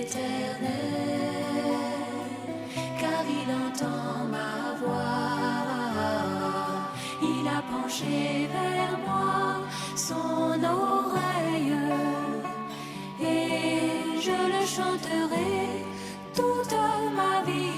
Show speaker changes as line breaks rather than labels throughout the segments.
l'Éternel, car il entend ma voix. Il a penché vers moi son oreille, et je le chanterai toute ma vie.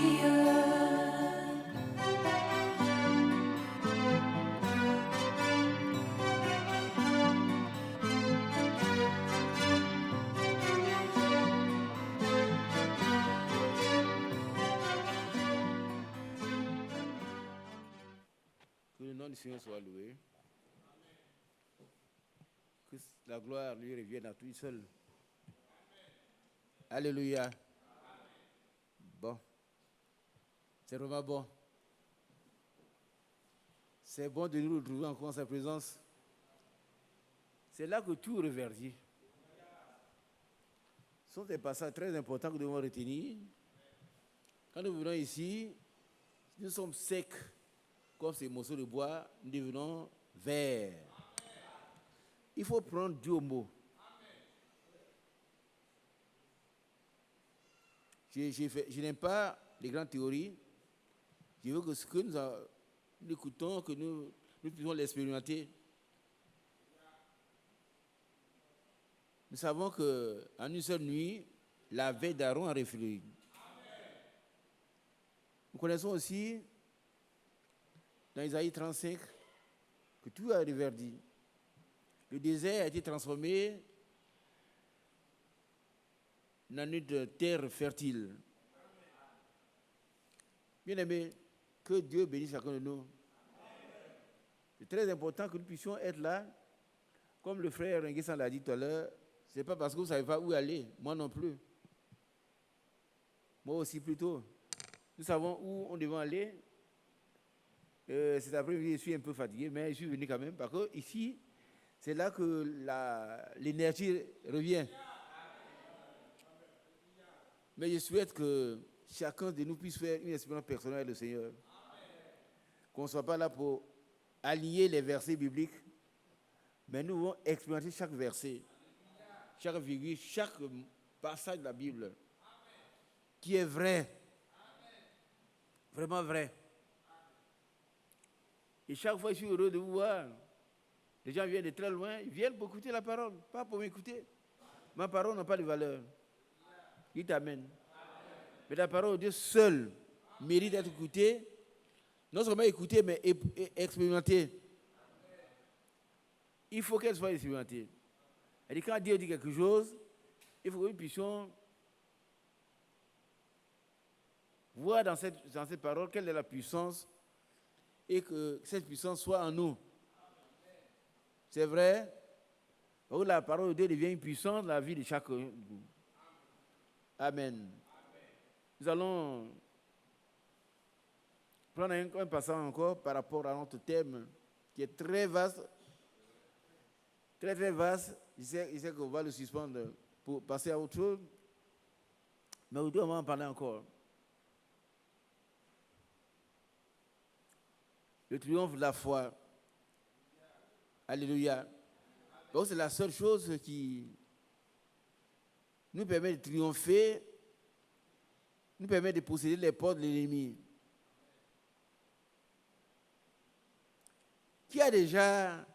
Que le nom du Seigneur soit loué. Que la gloire lui revienne à lui seul. Alléluia. Bon. C'est vraiment bon. C'est bon de nous retrouver encore en sa présence. C'est là que tout reverdit. Ce sont des passages très importants que nous devons retenir. Quand nous venons ici, nous sommes secs, comme ces morceaux de bois, nous devenons verts. Il faut prendre Dieu au mot. Je n'aime pas les grandes théories. Je veux que ce que nous écoutons, que nous puissions l'expérimenter. Nous savons qu'en une seule nuit, la veille d'Aaron a reflué. Nous connaissons aussi, dans Isaïe 35, que tout a reverdi. Le désert a été transformé en une terre fertile. Bien-aimés, que Dieu bénisse chacun de nous. C'est très important que nous puissions être là. Comme le frère Nguessan l'a dit tout à l'heure, ce n'est pas parce que vous ne savez pas où aller, moi non plus. Moi aussi plutôt. Nous savons où on devait aller. Cet après-midi, je suis un peu fatigué, mais je suis venu quand même parce que ici, c'est là que l'énergie revient. Mais je souhaite que chacun de nous puisse faire une expérience personnelle avec le Seigneur. Qu'on ne soit pas là pour allier les versets bibliques, mais nous devons expérimenter chaque verset, chaque virgule, chaque passage de la Bible qui est vrai, vraiment vrai. Et chaque fois, je suis heureux de vous voir. Les gens viennent de très loin, ils viennent pour écouter la parole, pas pour m'écouter. Ma parole n'a pas de valeur. Il t'amène. Mais la parole de Dieu seule mérite d'être écoutée, non seulement écoutée, mais expérimentée. Il faut qu'elle soit expérimentée. Elle dit, quand Dieu dit quelque chose, il faut que nous puissions voir dans cette parole quelle est la puissance et que cette puissance soit en nous. C'est vrai, la parole de Dieu devient une puissance dans la vie de chacun. Amen. Nous allons prendre un passage encore par rapport à notre thème qui est très vaste. Très très vaste. Je sais qu'on va le suspendre pour passer à autre chose. Mais aujourd'hui, on va en parler encore. Le triomphe de la foi. Alléluia. Donc c'est la seule chose qui nous permet de triompher, nous permet de posséder les portes de l'ennemi. Qui a déjà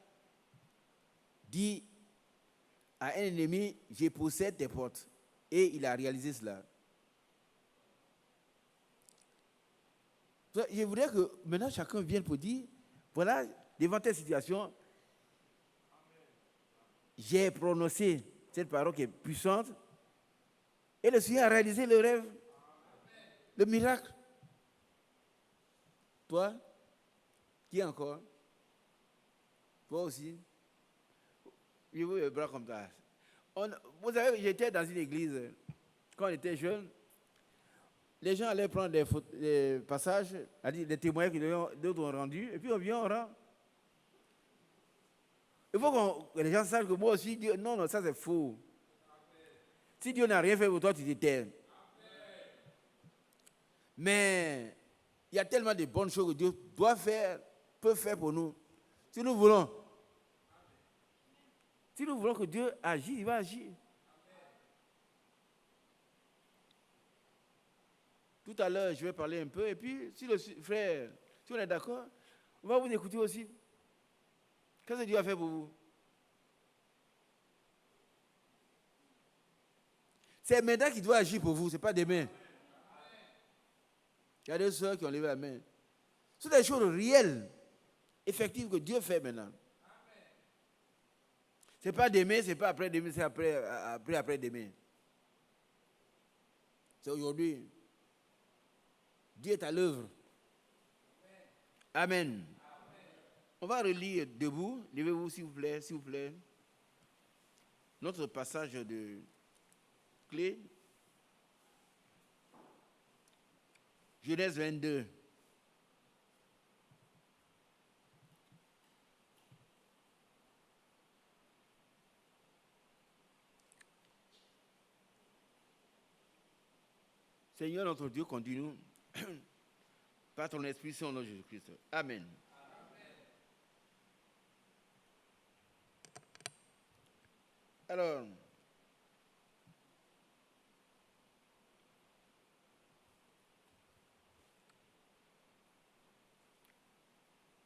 dit à un ennemi, je possède tes portes, et il a réalisé cela? Je voudrais que maintenant chacun vienne pour dire, voilà, devant telle situation, j'ai prononcé cette parole qui est puissante, et le Seigneur a réalisé le rêve, le miracle. Toi, qui encore? Toi aussi? Je veux les bras comme ça. Vous savez, j'étais dans une église, quand on était jeune, les gens allaient prendre des passages, des témoignages que d'autres ont rendus, et puis on vient, on rend. Il faut que les gens sachent que moi aussi, Dieu, non, ça c'est faux. Si Dieu n'a rien fait pour toi, tu t'éteins. Mais il y a tellement de bonnes choses que Dieu doit faire, peut faire pour nous. Si nous voulons que Dieu agisse, il va agir. Tout à l'heure, je vais parler un peu. Et puis, si le frère, si on est d'accord, on va vous écouter aussi. Qu'est-ce que Dieu a fait pour vous? C'est maintenant qu'il doit agir pour vous, ce n'est pas demain. Il y a des sœurs qui ont levé la main. Ce sont des choses réelles, effectives que Dieu fait maintenant. Ce n'est pas demain, ce n'est pas après-demain, c'est après-demain. C'est aujourd'hui. Dieu est à l'œuvre. Amen. On va relire debout. Levez-vous s'il vous plaît, s'il vous plaît. Notre passage de clé. Genèse 22. Seigneur notre Dieu, conduis-nous par ton Esprit Saint au nom de Jésus-Christ. Amen. Alors,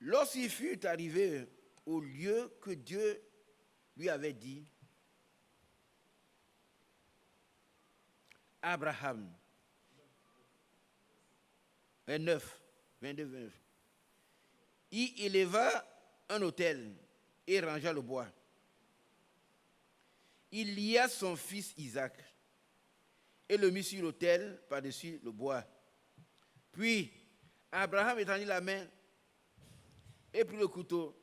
lorsqu'il fut arrivé au lieu que Dieu lui avait dit, Abraham, 29, 22, 29, il éleva un autel et rangea le bois. Il lia son fils Isaac et le mit sur l'autel par-dessus le bois. Puis, Abraham étendit la main et prit le couteau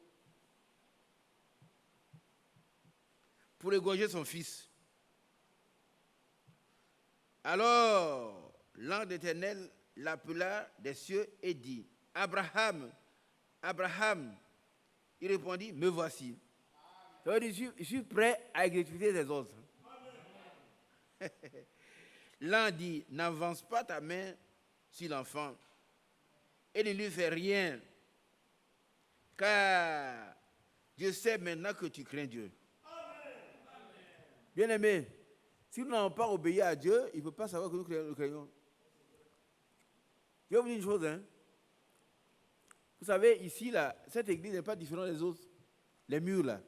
pour égorger son fils. Alors, l'ange d'Éternel l'appela des cieux et dit, Abraham, Abraham. Il répondit, me voici. Ça veut dire, je suis prêt à exécuter tes ordres. L'ange dit, n'avance pas ta main sur l'enfant et ne lui fais rien, car je sais maintenant que tu crains Dieu. Bien-aimé, si nous n'avons pas obéi à Dieu, il ne peut pas savoir que nous craignons. Je vais vous dire une chose, hein. Vous savez, ici, là, cette église n'est pas différente des autres. Les murs, là.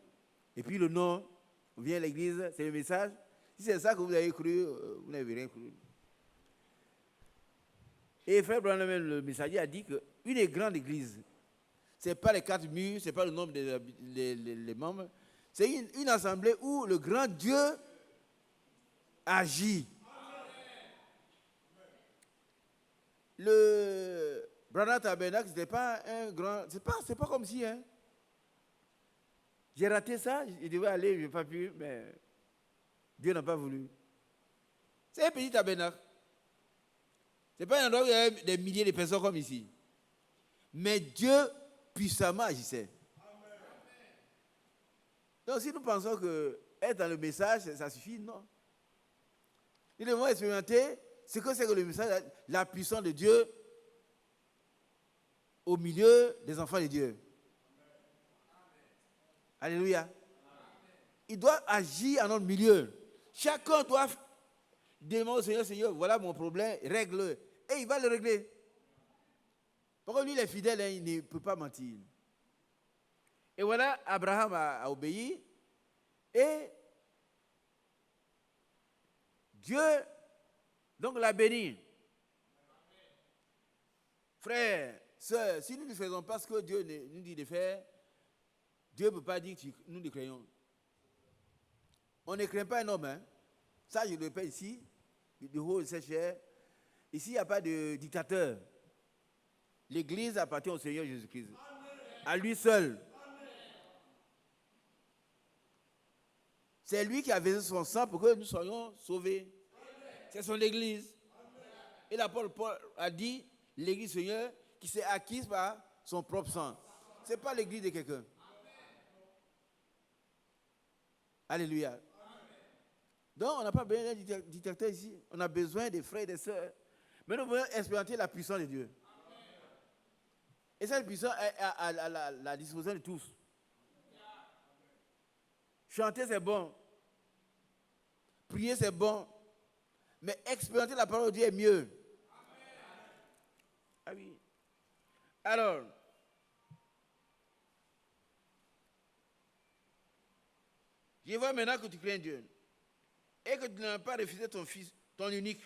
Et puis le nom, on vient à l'église, c'est le message. Si c'est ça que vous avez cru, vous n'avez rien cru. Et frère Branham, le messager, a dit qu'une grande église, ce n'est pas les 4 murs, ce n'est pas le nombre des membres. C'est une assemblée où le grand Dieu agit. Le Branham Tabernacle, ce n'était pas un grand... C'est pas comme si, hein. J'ai raté ça, je devais aller, je n'ai pas pu, mais Dieu n'a pas voulu. C'est un petit tabernacle. Ce n'est pas un endroit où il y a des milliers de personnes comme ici. Mais Dieu puissamment agissait. Amen. Donc si nous pensons que être dans le message, ça suffit, non. Nous devons expérimenter ce que c'est que le message, la puissance de Dieu au milieu des enfants de Dieu. Alléluia. Il doit agir en notre milieu. Chacun doit demander au Seigneur, Seigneur, voilà mon problème, règle-le. Et il va le régler. Parce que lui, il est fidèle, hein, il ne peut pas mentir. Et voilà, Abraham a obéi. Et Dieu, donc, l'a béni. Frère, sœur, si nous ne faisons pas ce que Dieu nous dit de faire, Dieu ne peut pas dire que nous le craignons. On ne craint pas un homme. Hein. Ça, je le répète ici, du haut de cette chair. Ici, il n'y a pas de dictateur. L'Église appartient au Seigneur Jésus-Christ. À lui seul. C'est lui qui a versé son sang pour que nous soyons sauvés. C'est son Église. Et l'apôtre Paul a dit, l'Église Seigneur, qui s'est acquise par son propre sang. Ce n'est pas l'Église de quelqu'un. Alléluia. Donc, on n'a pas besoin d'un dictateur ici. On a besoin des frères et des sœurs. Mais nous voulons expérimenter la puissance de Dieu. Et cette puissance est à la disposition de tous. Chanter, c'est bon. Prier, c'est bon. Mais expérimenter la parole de Dieu est mieux. Alors, je vois maintenant que tu crains Dieu et que tu n'as pas refusé ton fils, ton unique.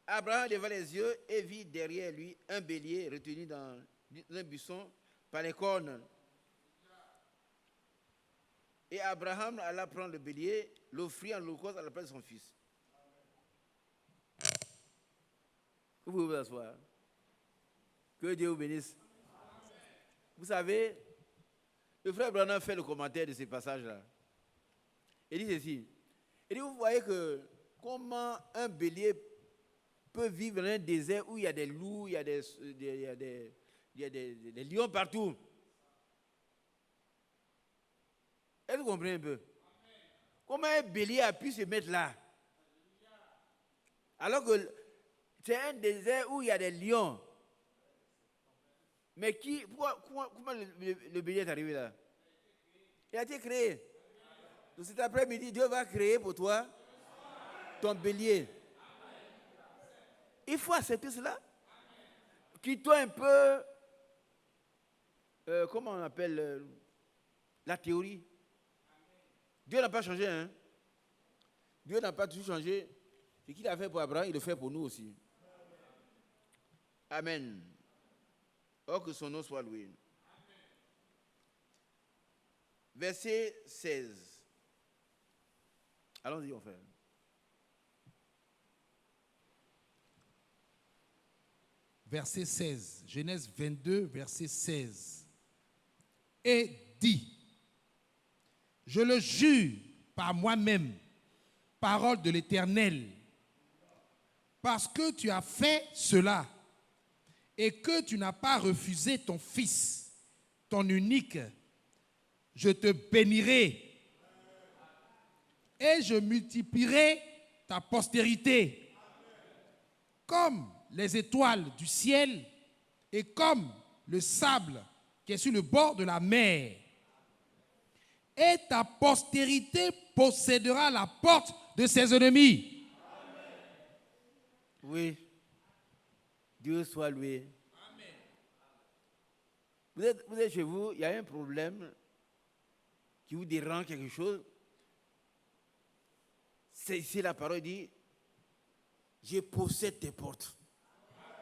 Abraham leva les yeux et vit derrière lui un bélier retenu dans un buisson par les cornes. Et Abraham alla prendre le bélier, l'offrir en holocauste à la place de son fils. Vous pouvez vous asseoir. Que Dieu vous bénisse. Vous savez, le frère Branham fait le commentaire de ces passages-là. Il dit ceci. Il dit, vous voyez que comment un bélier peut vivre dans un désert où il y a des loups, il y a des lions partout. Est-ce que vous comprenez un peu? Comment un bélier a pu se mettre là? Alors que c'est un désert où il y a des lions. Mais comment le bélier est arrivé là? Il a été créé. Donc cet après-midi, Dieu va créer pour toi ton bélier. Il faut accepter cela. Quitte-toi un peu, comment on appelle, la théorie. Dieu n'a pas changé. Hein? Dieu n'a pas tout changé. Ce qu'il a fait pour Abraham, il le fait pour nous aussi. Amen. Oh, que son nom soit loué. Verset 16. Allons-y, mon frère.
Verset 16. Genèse 22, verset 16. Et dit, je le jure par moi-même, parole de l'Éternel, parce que tu as fait cela et que tu n'as pas refusé ton fils, ton unique, je te bénirai et je multiplierai ta postérité comme les étoiles du ciel et comme le sable qui est sur le bord de la mer. Et ta postérité possédera la porte de ses ennemis.
Oui. Dieu soit loué. Amen. Vous êtes chez vous, il y a un problème qui vous dérange quelque chose. C'est ici la parole dit, je possède tes portes. Amen.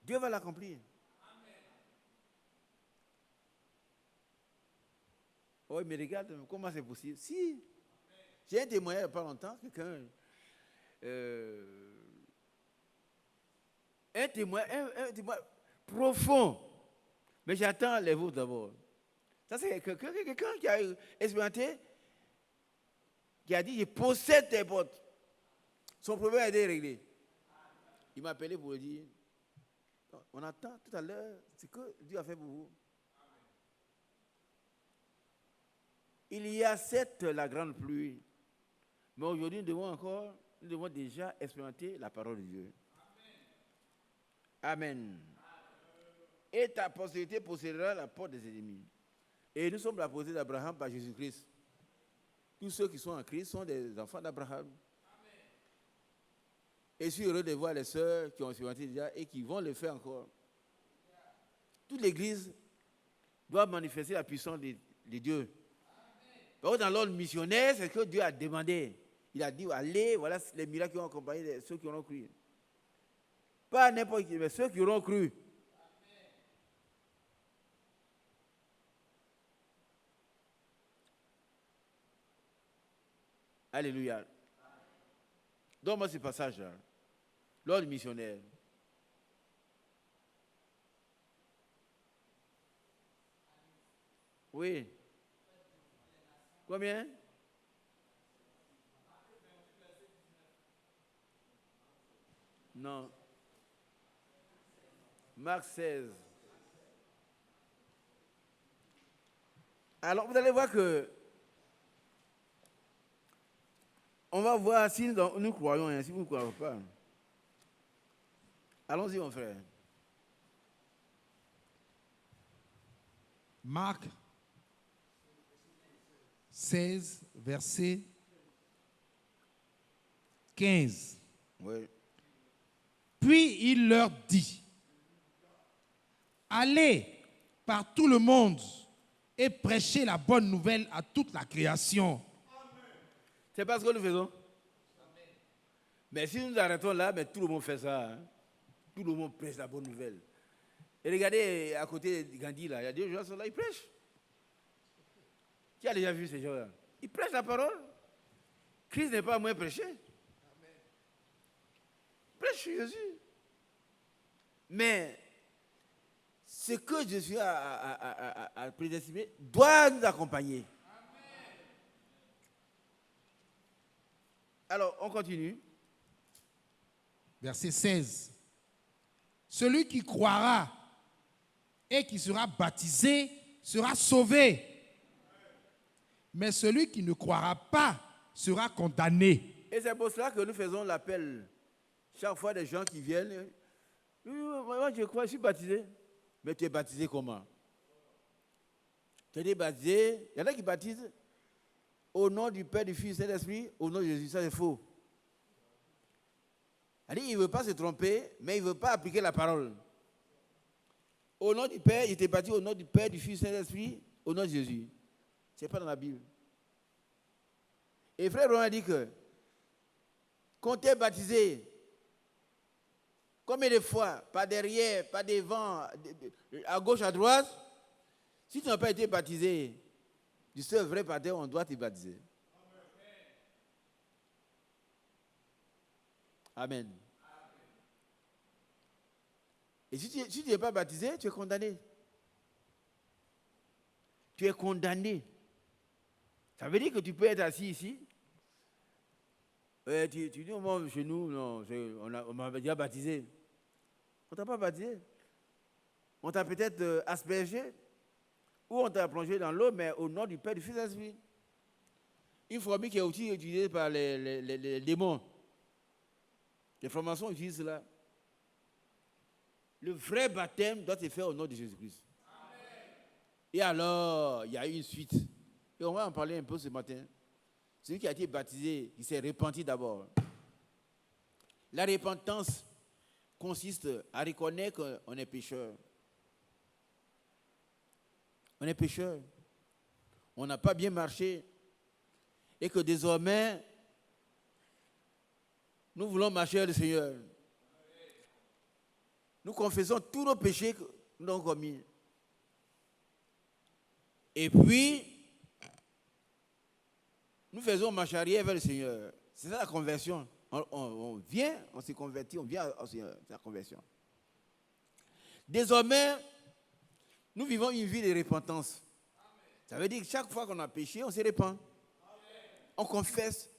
Dieu va l'accomplir. Oh, mais regarde, comment c'est possible? Si, j'ai un témoignage il n'y a pas longtemps, quelqu'un, un témoin profond, mais j'attends les vôtres d'abord. Ça, c'est quelqu'un qui a expérimenté, qui a dit, je possède tes portes. Son problème a été réglé. Il m'a appelé pour lui dire, on attend tout à l'heure ce que Dieu a fait pour vous. Il y a certes la grande pluie, mais aujourd'hui nous devons déjà expérimenter la parole de Dieu. Amen. Et ta postérité possédera la porte des ennemis. Et nous sommes la postérité d'Abraham par Jésus-Christ. Tous ceux qui sont en Christ sont des enfants d'Abraham. Et je suis heureux de voir les sœurs qui ont expérimenté déjà et qui vont le faire encore. Toute l'Église doit manifester la puissance de Dieu. Dans l'ordre missionnaire, c'est ce que Dieu a demandé. Il a dit, allez, voilà les miracles qui ont accompagné ceux qui auront cru. Pas n'importe qui, mais ceux qui auront cru. Alléluia. Donne-moi ce passage-là. L'ordre missionnaire. Oui. Combien? Non. Marc 16. Alors, vous allez voir que on va voir si nous croyons, hein, si vous ne croyez pas. Allons-y, mon frère.
Marc 16, verset 15.
Oui.
Puis il leur dit, allez par tout le monde et prêchez la bonne nouvelle à toute la création.
C'est pas ce que nous faisons. Mais si nous arrêtons là, mais tout le monde fait ça. Hein. Tout le monde prêche la bonne nouvelle. Et regardez à côté de Gandhi, là, il y a des gens qui sont là, ils prêchent. Qui a déjà vu ces gens-là? Ils prêchent la parole. Christ n'est pas moins prêché. Prêche Jésus. Mais ce que Jésus a prédestiné doit nous accompagner. Alors, on continue.
Verset 16. Celui qui croira et qui sera baptisé sera sauvé. Mais celui qui ne croira pas sera condamné.
Et c'est pour cela que nous faisons l'appel. Chaque fois, des gens qui viennent, moi je crois, je suis baptisé. Mais tu es baptisé comment? Tu es baptisé, il y en a qui baptisent au nom du Père, du Fils et de l'Esprit, au nom de Jésus, ça c'est faux. Il ne veut pas se tromper, mais il ne veut pas appliquer la parole. Au nom du Père, il était baptisé au nom du Père, du Fils et de l'Esprit, au nom de Jésus. Ce n'est pas dans la Bible. Et frère Romain dit que quand tu es baptisé, combien de fois, pas derrière, pas devant, à gauche, à droite, si tu n'as pas été baptisé du seul vrai baptême, on doit te baptiser. Amen. Et si tu n'es pas baptisé, tu es condamné. Tu es condamné. Ça veut dire que tu peux être assis ici. Tu dis, moi, chez nous, non, on m'a déjà baptisé. On ne t'a pas baptisé. On t'a peut-être aspergé ou on t'a plongé dans l'eau, mais au nom du Père, du Fils et de l'Esprit. Une fourmi qui est aussi utilisée par les démons. Les formations utilisent cela. Le vrai baptême doit se faire au nom de Jésus-Christ. Et alors, il y a une suite. Et on va en parler un peu ce matin. Celui qui a été baptisé, il s'est repenti d'abord. La repentance consiste à reconnaître qu'on est pécheur. On est pécheur. On n'a pas bien marché. Et que désormais, nous voulons marcher avec le Seigneur. Nous confessons tous nos péchés que nous avons commis. Et puis, nous faisons marche arrière vers le Seigneur. C'est ça la conversion. On vient, on se convertit, on vient au Seigneur. C'est la conversion. Désormais, nous vivons une vie de repentance. Ça veut dire que chaque fois qu'on a péché, on se repent. On confesse.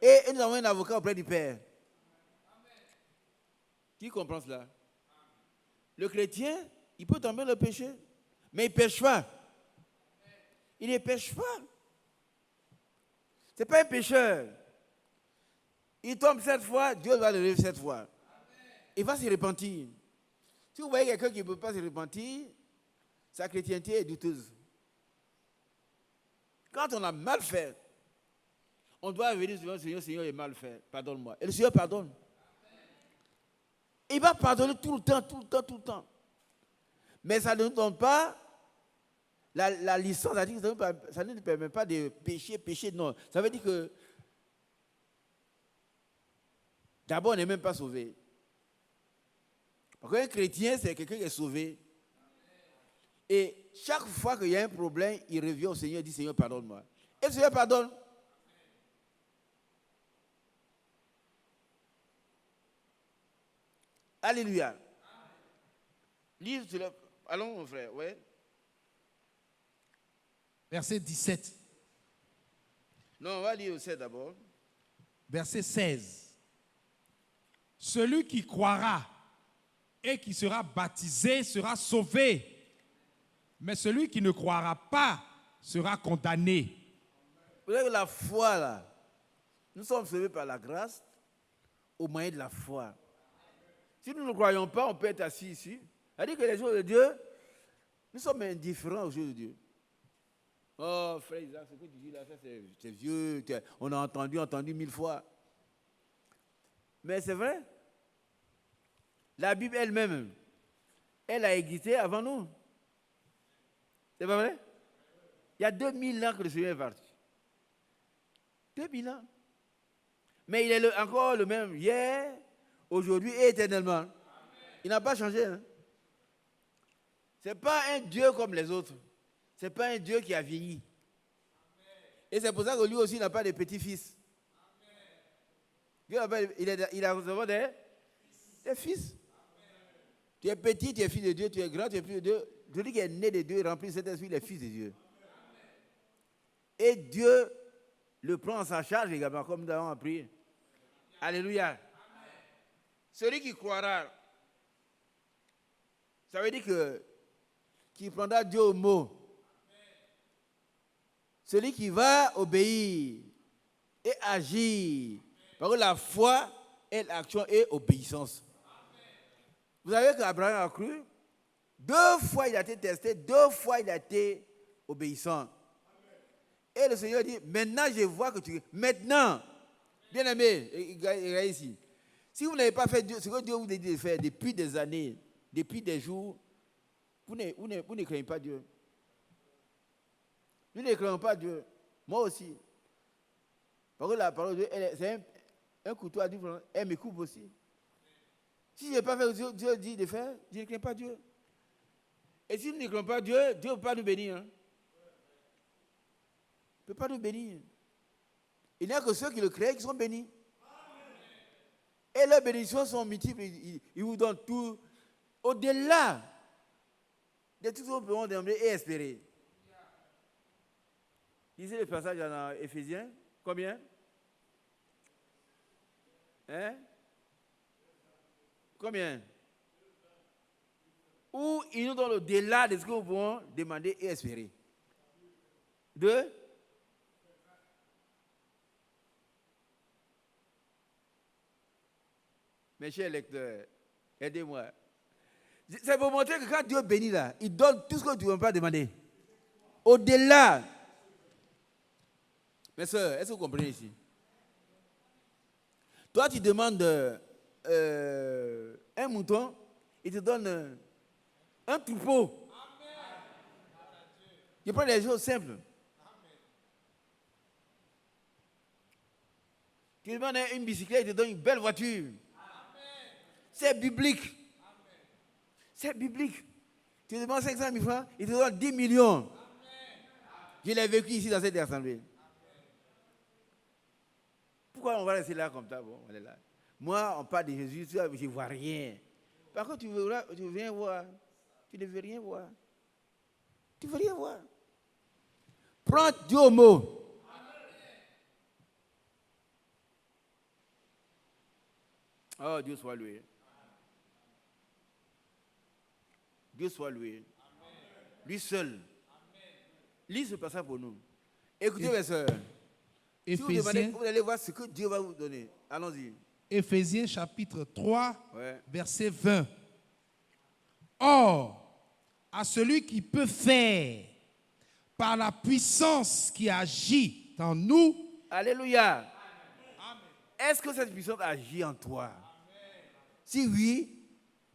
Et nous avons un avocat auprès du Père. Qui comprend cela? Le chrétien, il peut tomber dans le péché, mais il ne pêche pas. Il ne pêche pas. Ce n'est pas un pécheur. Il tombe 7 fois, Dieu va le lever 7 fois. Il va se repentir. Si vous voyez quelqu'un qui ne peut pas se repentir, sa chrétienté est douteuse. Quand on a mal fait, on doit venir sur le Seigneur, Seigneur, j'ai mal fait, pardonne-moi. Et le Seigneur pardonne. Il va pardonner tout le temps, tout le temps, tout le temps. Mais ça ne nous donne pas la licence, ça ne nous permet pas de pécher, non. Ça veut dire que d'abord, on n'est même pas sauvé. Parce qu'un chrétien, c'est quelqu'un qui est sauvé. Et chaque fois qu'il y a un problème, il revient au Seigneur et dit, Seigneur, pardonne-moi. Et le Seigneur pardonne. Alléluia. Livre, allons, mon frère, ouais.
Verset 17.
Non, on va lire le 7 d'abord.
Verset 16. Celui qui croira et qui sera baptisé sera sauvé. Mais celui qui ne croira pas sera condamné.
Vous savez, la foi, là, nous sommes sauvés par la grâce au moyen de la foi. Si nous ne croyons pas, on peut être assis ici. C'est-à-dire que les choses de Dieu, nous sommes indifférents aux choses de Dieu. Oh, frère Isaac, ce que tu dis là, ça c'est vieux, on a entendu 1000 fois. Mais c'est vrai. La Bible elle-même, elle a existé avant nous. C'est pas vrai? Il y a 2000 ans que le Seigneur est parti. 2000 ans. Mais il est encore le même hier, aujourd'hui et éternellement. Amen. Il n'a pas changé. Hein? Ce n'est pas un Dieu comme les autres. Ce n'est pas un Dieu qui a vieilli. Amen. Et c'est pour ça que lui aussi n'a pas de petits-fils. Dieu il a seulement des fils. Amen. Tu es petit, tu es fils de Dieu. Tu es grand, tu es fils de Dieu. Celui qui est né de Dieu, rempli de cet esprit, il est fils de Dieu. Amen. Et Dieu le prend en sa charge également, comme nous avons appris. Alléluia. Amen. Celui qui croira, ça veut dire qu'il prendra Dieu au mot. Amen. Celui qui va obéir et agir. Parce que la foi est l'action et obéissance. Amen. Vous savez qu'Abraham a cru, 2 fois il a été testé, 2 fois il a été obéissant. Amen. Et le Seigneur dit, maintenant je vois que tu... Maintenant, bien aimé, regardez ici. Si vous n'avez pas fait ce que Dieu vous a dit de faire depuis des années, depuis des jours, vous ne craignez pas Dieu. Nous ne craignons pas Dieu. Moi aussi. Parce que la parole de Dieu, c'est un couteau à 10 francs. Elle me coupe aussi. Si je n'ai pas fait ce que Dieu dit de faire, je ne crains pas Dieu. Et si nous ne craignons pas Dieu, Dieu ne peut pas nous bénir. Hein. Il ne peut pas nous bénir. Il n'y a que ceux qui le créent qui sont bénis. Amen. Et leurs bénédictions sont multiples. Ils vous donnent tout au-delà de tout ce que nous pouvons demander et espérer. Lisez le passage dans Éphésiens. Combien? Hein? Combien? Où il nous donne au-delà de ce que nous pouvons demander et espérer. 2. Mes chers lecteurs, aidez-moi. C'est pour montrer que quand Dieu bénit là, il donne tout ce que tu ne veux pas demander. Au-delà. Mes soeurs, est-ce que vous comprenez ici? Toi, tu demandes un mouton, il te donne un troupeau. Amen. Tu prends des choses simples. Amen. Tu demandes une bicyclette, il te donne une belle voiture. C'est biblique. Amen. C'est biblique. Tu demandes 500 000 francs, il te donne 10 millions. Amen. Je l'ai vécu ici dans cette assemblée. Amen. Pourquoi on va rester là comme ça? Bon, on est là. Moi, on parle de Jésus, je ne vois rien. Par contre, tu viens voir. Tu ne veux rien voir. Tu ne veux rien voir. Prends Dieu au mot. Oh, Dieu soit loué. Dieu soit loué. Amen. Lui seul. Amen. Lis ce passage pour nous. Écoutez, mes soeurs. Si vous demandez, vous allez voir ce que Dieu va vous donner. Allons-y.
Éphésiens chapitre 3,
ouais.
Verset 20. Or, à celui qui peut faire, par la puissance qui agit en nous.
Alléluia. Amen. Est-ce que cette puissance agit en toi? Amen. Si oui,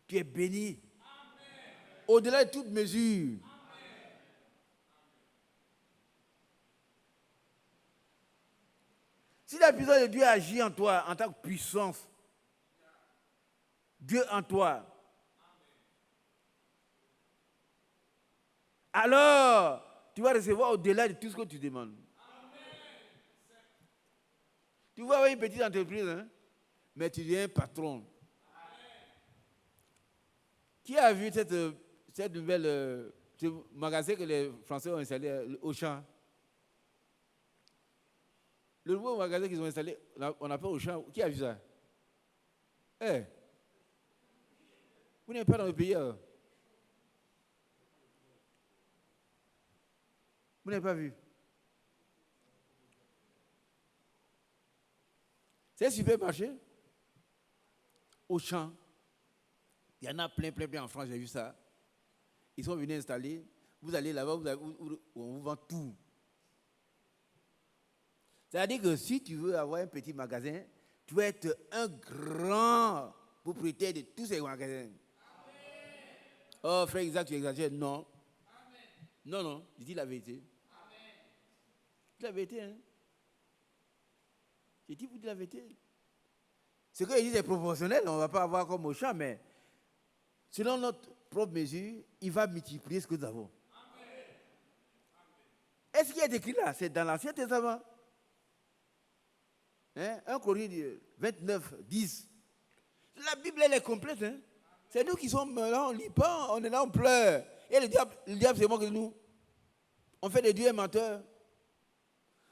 tu es béni. Au-delà de toute mesure. Amen. Si la puissance de Dieu agit en toi en tant que puissance, Dieu en toi, amen, alors tu vas recevoir au-delà de tout ce que tu demandes. Amen. Tu vas avoir une petite entreprise, hein, mais tu deviens patron. Amen. Qui a vu cette nouvelle ce magasin que les Français ont installé au champ? Le nouveau magasin qu'ils ont installé, on appelle au champ. Qui a vu ça? Eh, vous n'êtes pas dans le pays. Alors. Vous n'avez pas vu? C'est un supermarché. Au champ. Il y en a plein en France, j'ai vu ça. Ils sont venus installer. Vous allez là-bas, on vous vend tout. C'est-à-dire que si tu veux avoir un petit magasin, tu vas être un grand propriétaire de tous ces magasins. Oh, frère Isaac, tu exagères. Non. Non, non, je dis la vérité. Je dis la vérité, hein. Je dis vous dites la vérité. Ce que je dis est proportionnel, on ne va pas avoir comme au champ, mais selon notre propre mesure, il va multiplier ce que nous avons. Est-ce qu'il y a écrit là? C'est dans l'Ancien Testament. Hein? 1 Corinthiens 29, 10. La Bible, elle est complète. Hein? C'est nous qui sommes là, on ne lit pas, on est là, on pleure. Et le diable c'est moque de nous. On fait des dieux menteurs.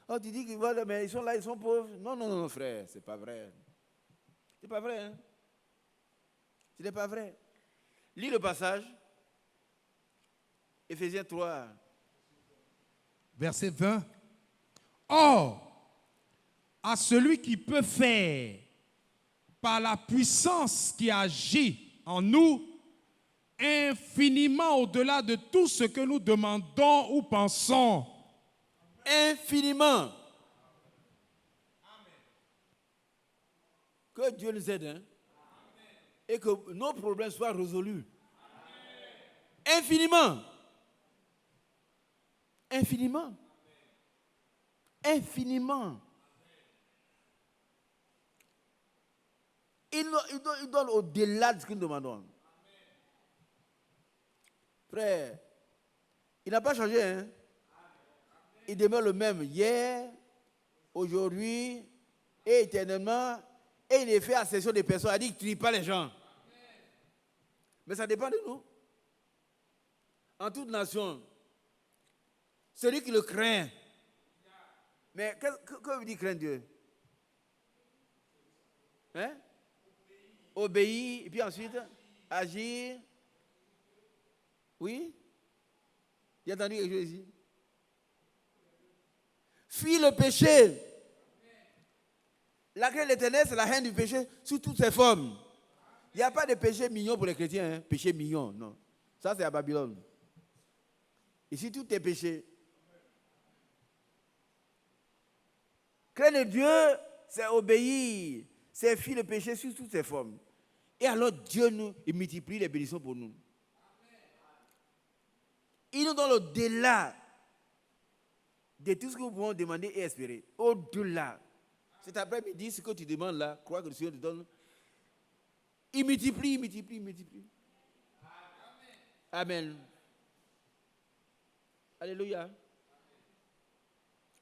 Oh, tu dis qu'ils voilà, mais ils sont là, ils sont pauvres. Non, non, non, frère, c'est pas vrai. C'est pas vrai, hein? Ce n'est pas vrai. Lis le passage. Éphésiens 3.
Verset 20. Or, à celui qui peut faire, par la puissance qui agit en nous, infiniment au-delà de tout ce que nous demandons ou pensons.
Infiniment. Que Dieu nous aide, hein? Et que nos problèmes soient résolus. Infiniment. Infiniment. Infiniment. Il donne au-delà de ce que nous demandons. Frère, il n'a pas changé, hein? Il demeure le même hier, aujourd'hui et éternellement. Et il est fait accession des personnes. Il a dit qu'il ne trie pas les gens. Mais ça dépend de nous. En toute nation, celui qui le craint. Mais que veut dire craindre Dieu? Hein? Obéir, et puis ensuite agir. Oui? Il a entendu quelque chose ici? Fuis le péché. La crainte de l'Éternel, c'est la haine du péché sous toutes ses formes. Il n'y a pas de péché mignon pour les chrétiens. Hein? Péché mignon, non. Ça, c'est à Babylone. Ici, tout est péché. Craindre Dieu, c'est obéir. C'est fuir le péché sous toutes ses formes. Et alors, Dieu il multiplie les bénédictions pour nous. Il nous donne au-delà de tout ce que nous pouvons demander et espérer. Au-delà. Cet après-midi, ce que tu demandes là, crois que le Seigneur te donne. Il multiplie, il multiplie, il multiplie. Amen. Alléluia.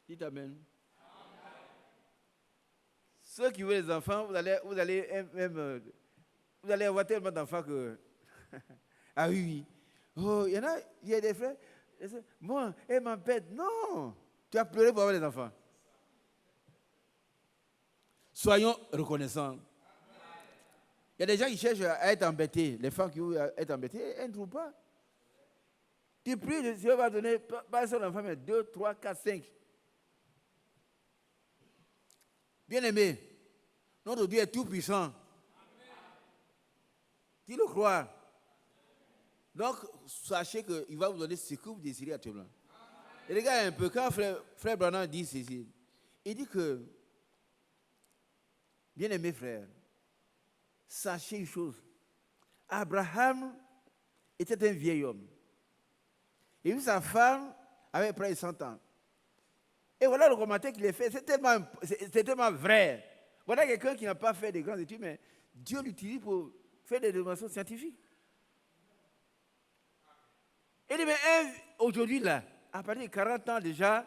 Dites Amen. Ceux qui veulent les enfants, vous allez avoir tellement d'enfants que... Ah oui, oui. Oh, il y a des frères. Moi, elle m'empête. Non, tu as pleuré pour avoir des enfants. Soyons reconnaissants. Il y a des gens qui cherchent à être embêtés. Les femmes qui veulent être embêtées, elles ne trouvent pas. Tu pries, le Seigneur va donner pas un seul enfant, mais 2, 3, 4, 5. Bien-aimé, notre Dieu est tout puissant. Tu le crois. Donc, sachez qu'il va vous donner ce que vous désirez actuellement. Et regardez un peu, quand frère Branham dit ceci, il dit que, bien-aimé frère, sachez une chose. Abraham était un vieil homme. Et puis sa femme avait près de 100 ans. Et voilà le commentaire qu'il a fait. C'est tellement vrai. Voilà quelqu'un qui n'a pas fait de grandes études, mais Dieu l'utilise pour faire des démonstrations scientifiques. Il dit, mais aujourd'hui, là, à partir de 40 ans déjà,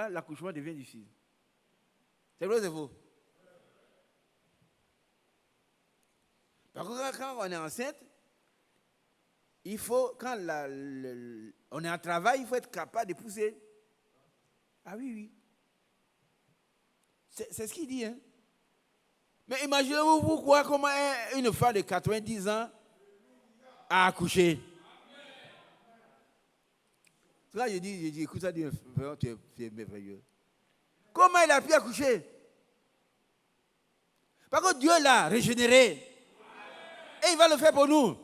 l'accouchement devient difficile. C'est vrai ou c'est faux? Par contre, quand on est enceinte, il faut, quand on est en travail, il faut être capable de pousser. Ah oui, oui. C'est ce qu'il dit, hein. Mais imaginez-vous pourquoi, comment une femme de 90 ans a accouché. Là, je dis, écoute ça, tu es merveilleux. Comment il a pu accoucher? Parce que Dieu l'a régénéré. Et il va le faire pour nous.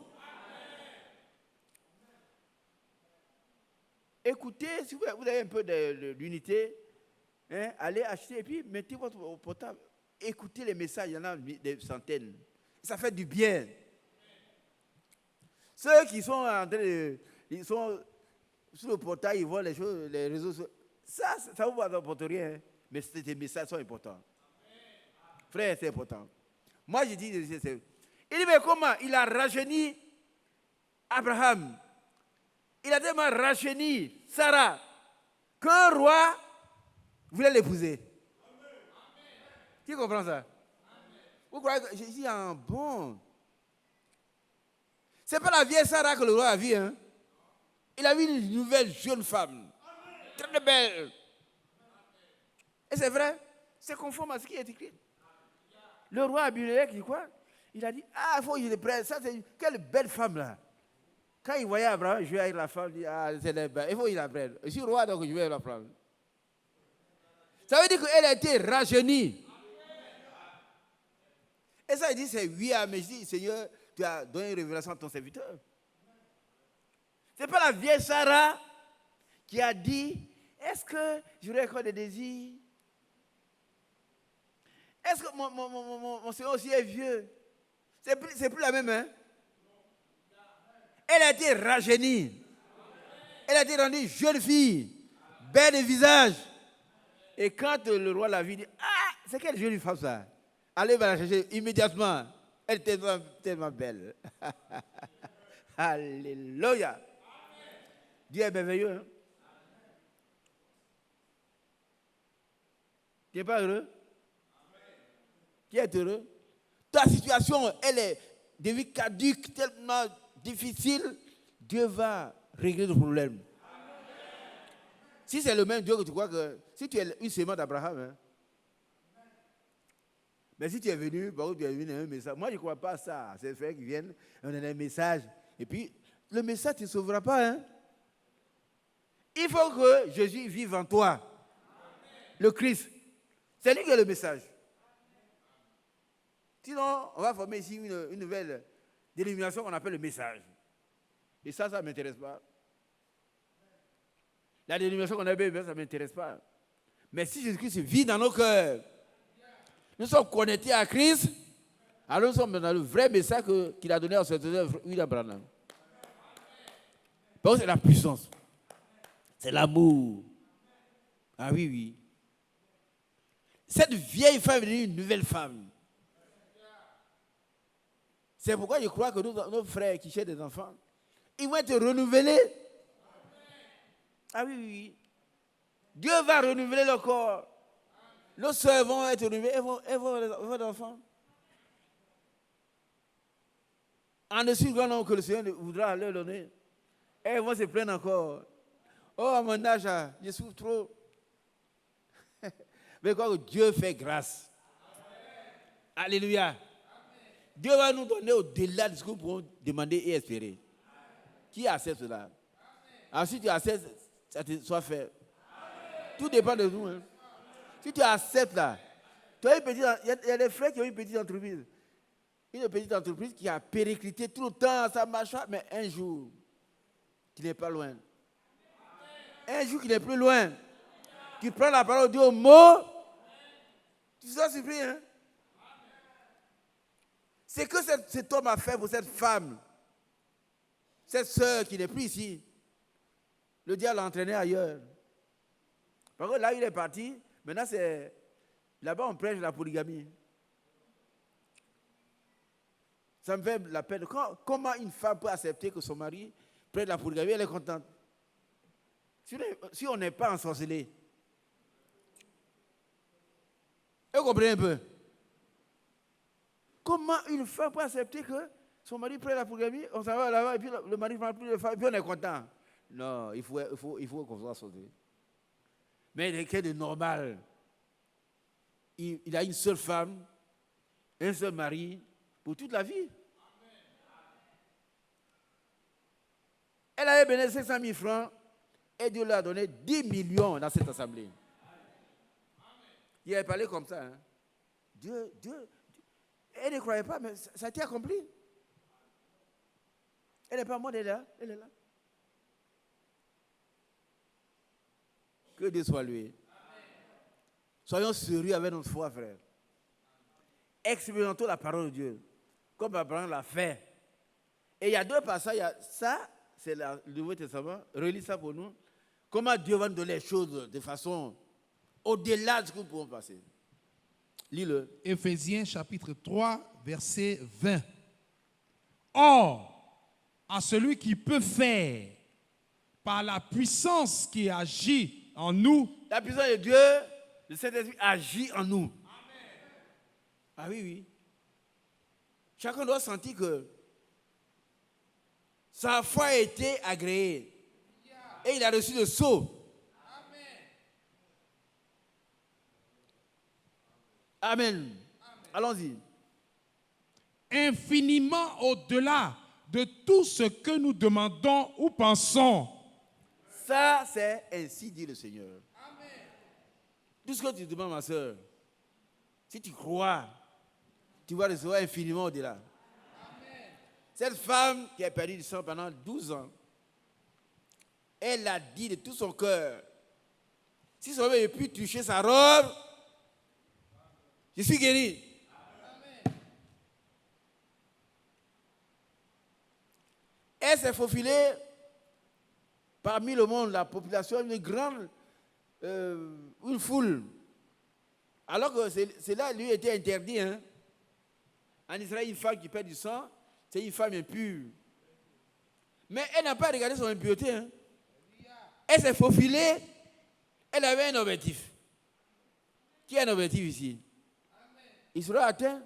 Écoutez, si vous avez un peu d'unité, hein, allez acheter et puis mettez votre portable. Écoutez les messages, il y en a des centaines. Ça fait du bien. Ceux qui sont en train de... Ils sont sur le portail, ils voient les choses, les réseaux sociaux. Ça ne vous apporte rien. Hein. Mais ces messages sont importants. Frère, c'est important. Moi, je dis, il dit, mais comment? Il a rajeuni Abraham. Il a tellement rajeuni Sarah qu'un roi voulait l'épouser. Qui comprend ça? Vous croyez que j'ai dit en bon? Ce n'est pas la vieille Sarah que le roi a vue. Hein? Il a vu une nouvelle jeune femme. Très belle. Et c'est vrai, c'est conforme à ce qui est écrit. Le roi Abimelech dit quoi? Il a dit, ah, il faut que je le prenne. Ça, c'est quelle belle femme là. Quand il voyait Abraham jouer avec la femme, il dit, ah, c'est belle. Il faut qu'il la prenne. Je suis roi, donc je vais la prendre. Ça veut dire qu'elle a été rajeunie. Et ça, il dit, c'est oui, mais je dis, Seigneur, tu as donné une révélation à ton serviteur. Ce n'est pas la vieille Sarah qui a dit, est-ce que j'aurais encore des désirs? Est-ce que mon Seigneur aussi est vieux? C'est plus la même, hein? Elle a été rajeunie. Elle a été rendue jeune fille, belle de visage. Et quand le roi l'a vue, il dit, ah, c'est quelle jolie femme ça? Allez, va la chercher immédiatement. Elle est tellement belle. Alléluia. Dieu est merveilleux. Hein? Tu n'es pas heureux? Qui est heureux? Ta situation, elle est devenue caduque, tellement difficile. Dieu va régler le problème. Si c'est le même Dieu que tu crois que... Si tu es une sémence d'Abraham, hein, mais si tu es venu, par contre, tu es venu un message. Moi, je ne crois pas à ça. C'est frères qui viennent, on a un message. Et puis, le message ne te sauvera pas. Hein. Il faut que Jésus vive en toi. Le Christ. C'est lui qui est le message. Sinon, on va former ici une nouvelle dénomination qu'on appelle le message. Et ça ne m'intéresse pas. La dénomination qu'on appelle, ça ne m'intéresse pas. Mais si Jésus-Christ vit dans nos cœurs, nous sommes connectés à Christ, alors nous sommes dans le vrai message qu'il a donné à son serviteur William Branham. Parce que c'est la puissance. C'est l'amour. Ah oui, oui. Cette vieille femme est devenue une nouvelle femme. C'est pourquoi je crois que nos frères qui cherchent des enfants, ils vont être renouvelés. Ah oui, oui. Dieu va renouveler le corps. Nos sœurs vont être renouvelées, elles vont avoir des enfants. En dessus, grand nombre que le Seigneur voudra leur donner. Elles vont se plaindre encore. Oh, à mon âge, je souffre trop. Mais quoi que Dieu fait grâce. Amen. Alléluia. Amen. Dieu va nous donner au-delà de ce que nous pouvons demander et espérer. Amen. Qui accepte cela? Amen. Ensuite, tu acceptes, ça te soit fait. Amen. Tout dépend de nous. Hein. Si tu acceptes là, tu as il y a des frères qui ont une petite entreprise. Une petite entreprise qui a périclité tout le temps, ça marche pas, mais un jour, qui n'est pas loin. Un jour qui n'est plus loin. Tu prends la parole de Dieu au mot, tu seras surpris. Hein? C'est que cet homme a fait pour cette femme, cette sœur qui n'est plus ici. Le diable l'a entraîné ailleurs. Par contre, là, il est parti. Maintenant, c'est... Là-bas, on prêche la polygamie. Ça me fait la peine. Comment une femme peut accepter que son mari prête la polygamie? Elle est contente. Si on n'est pas ensorcelé. Vous comprenez un peu? Comment une femme peut accepter que son mari prenne la polygamie? On s'en va là-bas et puis le mari ne prend plus de femme et puis on est content. Non, il faut qu'on soit sauvé. Mais il est quelqu'un de normal. Il a une seule femme, un seul mari pour toute la vie. Elle avait donné 500 000 francs et Dieu lui a donné 10 millions dans cette assemblée. Il avait parlé comme ça. Hein. Dieu, elle ne croyait pas, mais ça a été accompli. Elle n'est pas morte, elle est là. Elle est là. Que Dieu soit loué. Soyons sérieux avec notre foi, frère. Expérimentons la parole de Dieu, comme Abraham l'a fait. Et il y a deux passages. Ça, c'est le Nouveau Testament. Relis ça pour nous. Comment Dieu va nous donner les choses de façon au-delà de ce que nous pouvons passer. Lis-le.
Éphésiens chapitre 3, verset 20. Or, à celui qui peut faire, par la puissance qui agit en nous,
La puissance de Dieu, le Saint-Esprit agit en nous. Ah oui, oui. Chacun doit sentir que sa foi a été agréée. Et il a reçu le sceau. Amen. Allons-y.
infiniment au-delà de tout ce que nous demandons ou pensons.
Ça, c'est ainsi dit le Seigneur. Tout ce que tu demandes, ma soeur, si tu crois, tu vas recevoir infiniment au-delà. Cette femme qui a perdu du sang pendant 12 ans, elle a dit de tout son cœur, si son homme avait pu toucher sa robe, je suis guéri. Elle s'est faufilée parmi le monde, la population, une grande, une foule. Alors que cela lui était interdit. Hein. En Israël, une femme qui perd du sang, c'est une femme impure. Mais elle n'a pas regardé son impureté. Hein. Elle s'est faufilée. Elle avait un objectif. Qui a un objectif ici? Il sera atteint.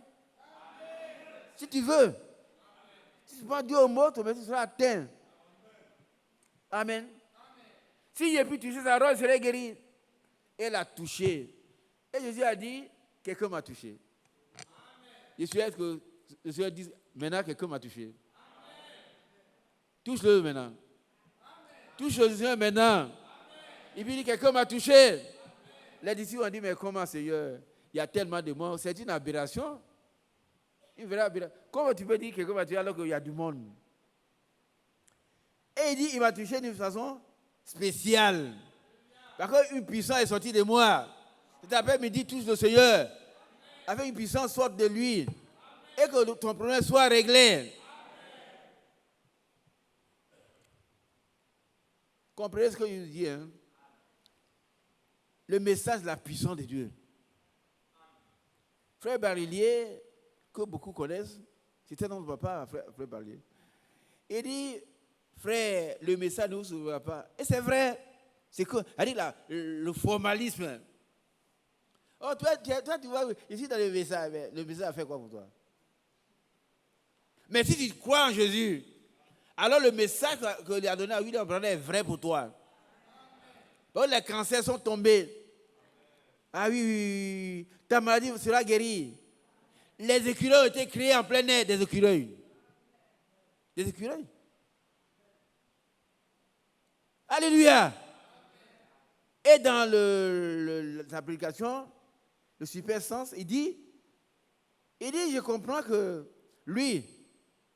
Si tu veux. Si tu prends Dieu au mot, ton objectif sera atteint. Amen. Si j'ai pu toucher sa robe, je serai guéri. Elle a touché. Et Jésus a dit, quelqu'un m'a touché. Je souhaite que le Seigneur dise, maintenant quelqu'un m'a touché. Touche-le maintenant. Touche le Seigneur maintenant. Et puis il dit, quelqu'un m'a touché. Les disciples ont dit, mais comment Seigneur? Il y a tellement de monde. C'est une aberration. Une vraie aberration. Comment tu peux dire que quelqu'un m'a touché alors qu'il y a du monde? Et il dit, il m'a touché d'une façon spéciale. Parce qu'une puissance est sortie de moi. Cet après-midi, touche le Seigneur. Avec une puissance sorte de lui. Et que ton problème soit réglé. Comprenez ce que je dis. Hein? Le message de la puissance de Dieu. Frère Barillier, que beaucoup connaissent, c'était notre papa, frère Barillier. Il dit, frère, le message ne vous sauvera pas. Et c'est vrai. C'est que, le formalisme. Oh, toi, tu vois, ici dans le message a fait quoi pour toi? Mais si tu crois en Jésus, alors le message qu'il a donné à William Branham est vrai pour toi. Donc les cancers sont tombés. Ah oui, ta maladie sera guérie. Les écureuils ont été créés en plein air, des écureuils. Des écureuils. Alléluia. Et dans l'application, le super sens, il dit, je comprends que lui,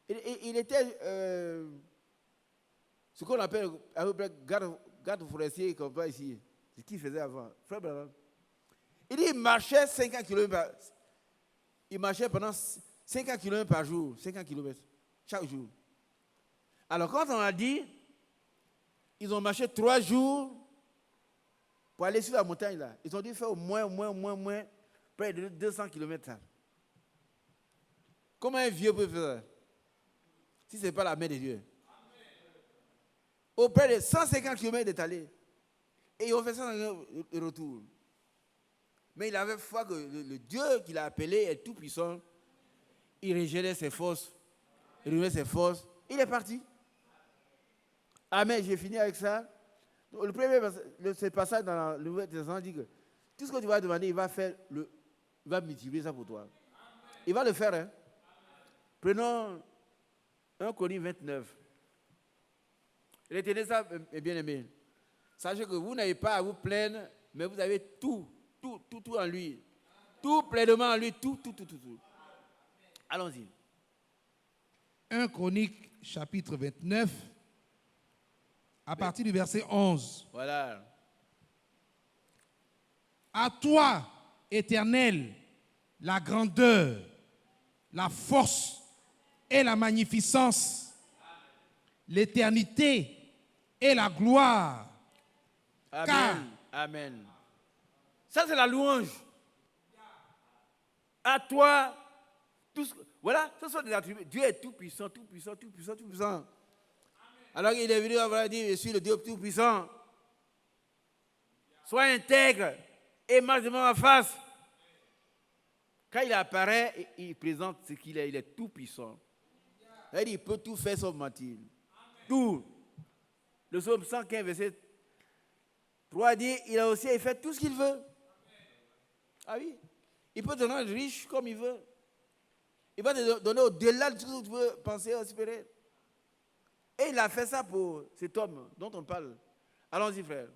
il était ce qu'on appelle garde forestier, comme pas ici. C'est ce qu'il faisait avant. Frère Branham. Il dit, il marchait 50 km il marchait pendant 50 km par jour, 50 km chaque jour. Alors quand on a dit, ils ont marché 3 jours pour aller sur la montagne là. Ils ont dû faire au moins, près de 200 km. Comment un vieux peut faire ça? Si ce n'est pas la main de Dieu. Auprès de 150 km d'étalé. Et ils ont fait ça dans le retour. Mais il avait foi que le Dieu qu'il a appelé est tout puissant. Il régénère ses forces. Il remet ses forces. Il est parti. Amen. J'ai fini avec ça. Le premier passage dans le Nouveau Testament dit que tout ce que tu vas demander, il va multiplier ça pour toi. Il va le faire. Hein? Prenons 1 Corinthiens 29. Retenez ça, bien aimé. Sachez que vous n'avez pas à vous plaindre, mais vous avez tout en lui. Tout pleinement en lui, tout. Allons-y.
1 Chronique, chapitre 29, à partir du verset 11.
Voilà.
À toi, Éternel, la grandeur, la force et la magnificence, l'éternité et la gloire.
Amen.
Car-
Amen. Ça, c'est la louange. À toi, voilà, ce sont des attributs. Dieu est tout puissant, tout puissant, tout puissant, tout puissant. Alors il est venu avoir dit, je suis le Dieu tout puissant. Sois intègre et marche devant ma face. Quand il apparaît, il présente ce qu'il est. Il est tout puissant. Il peut tout faire sauf mentir. Tout. Le psaume 115, verset 3 dit, il fait tout ce qu'il veut. Ah oui. Il peut te rendre riche comme il veut. Il va te donner au-delà de tout ce que tu veux penser, espérer. Et il a fait ça pour cet homme dont on parle. Allons-y, frère.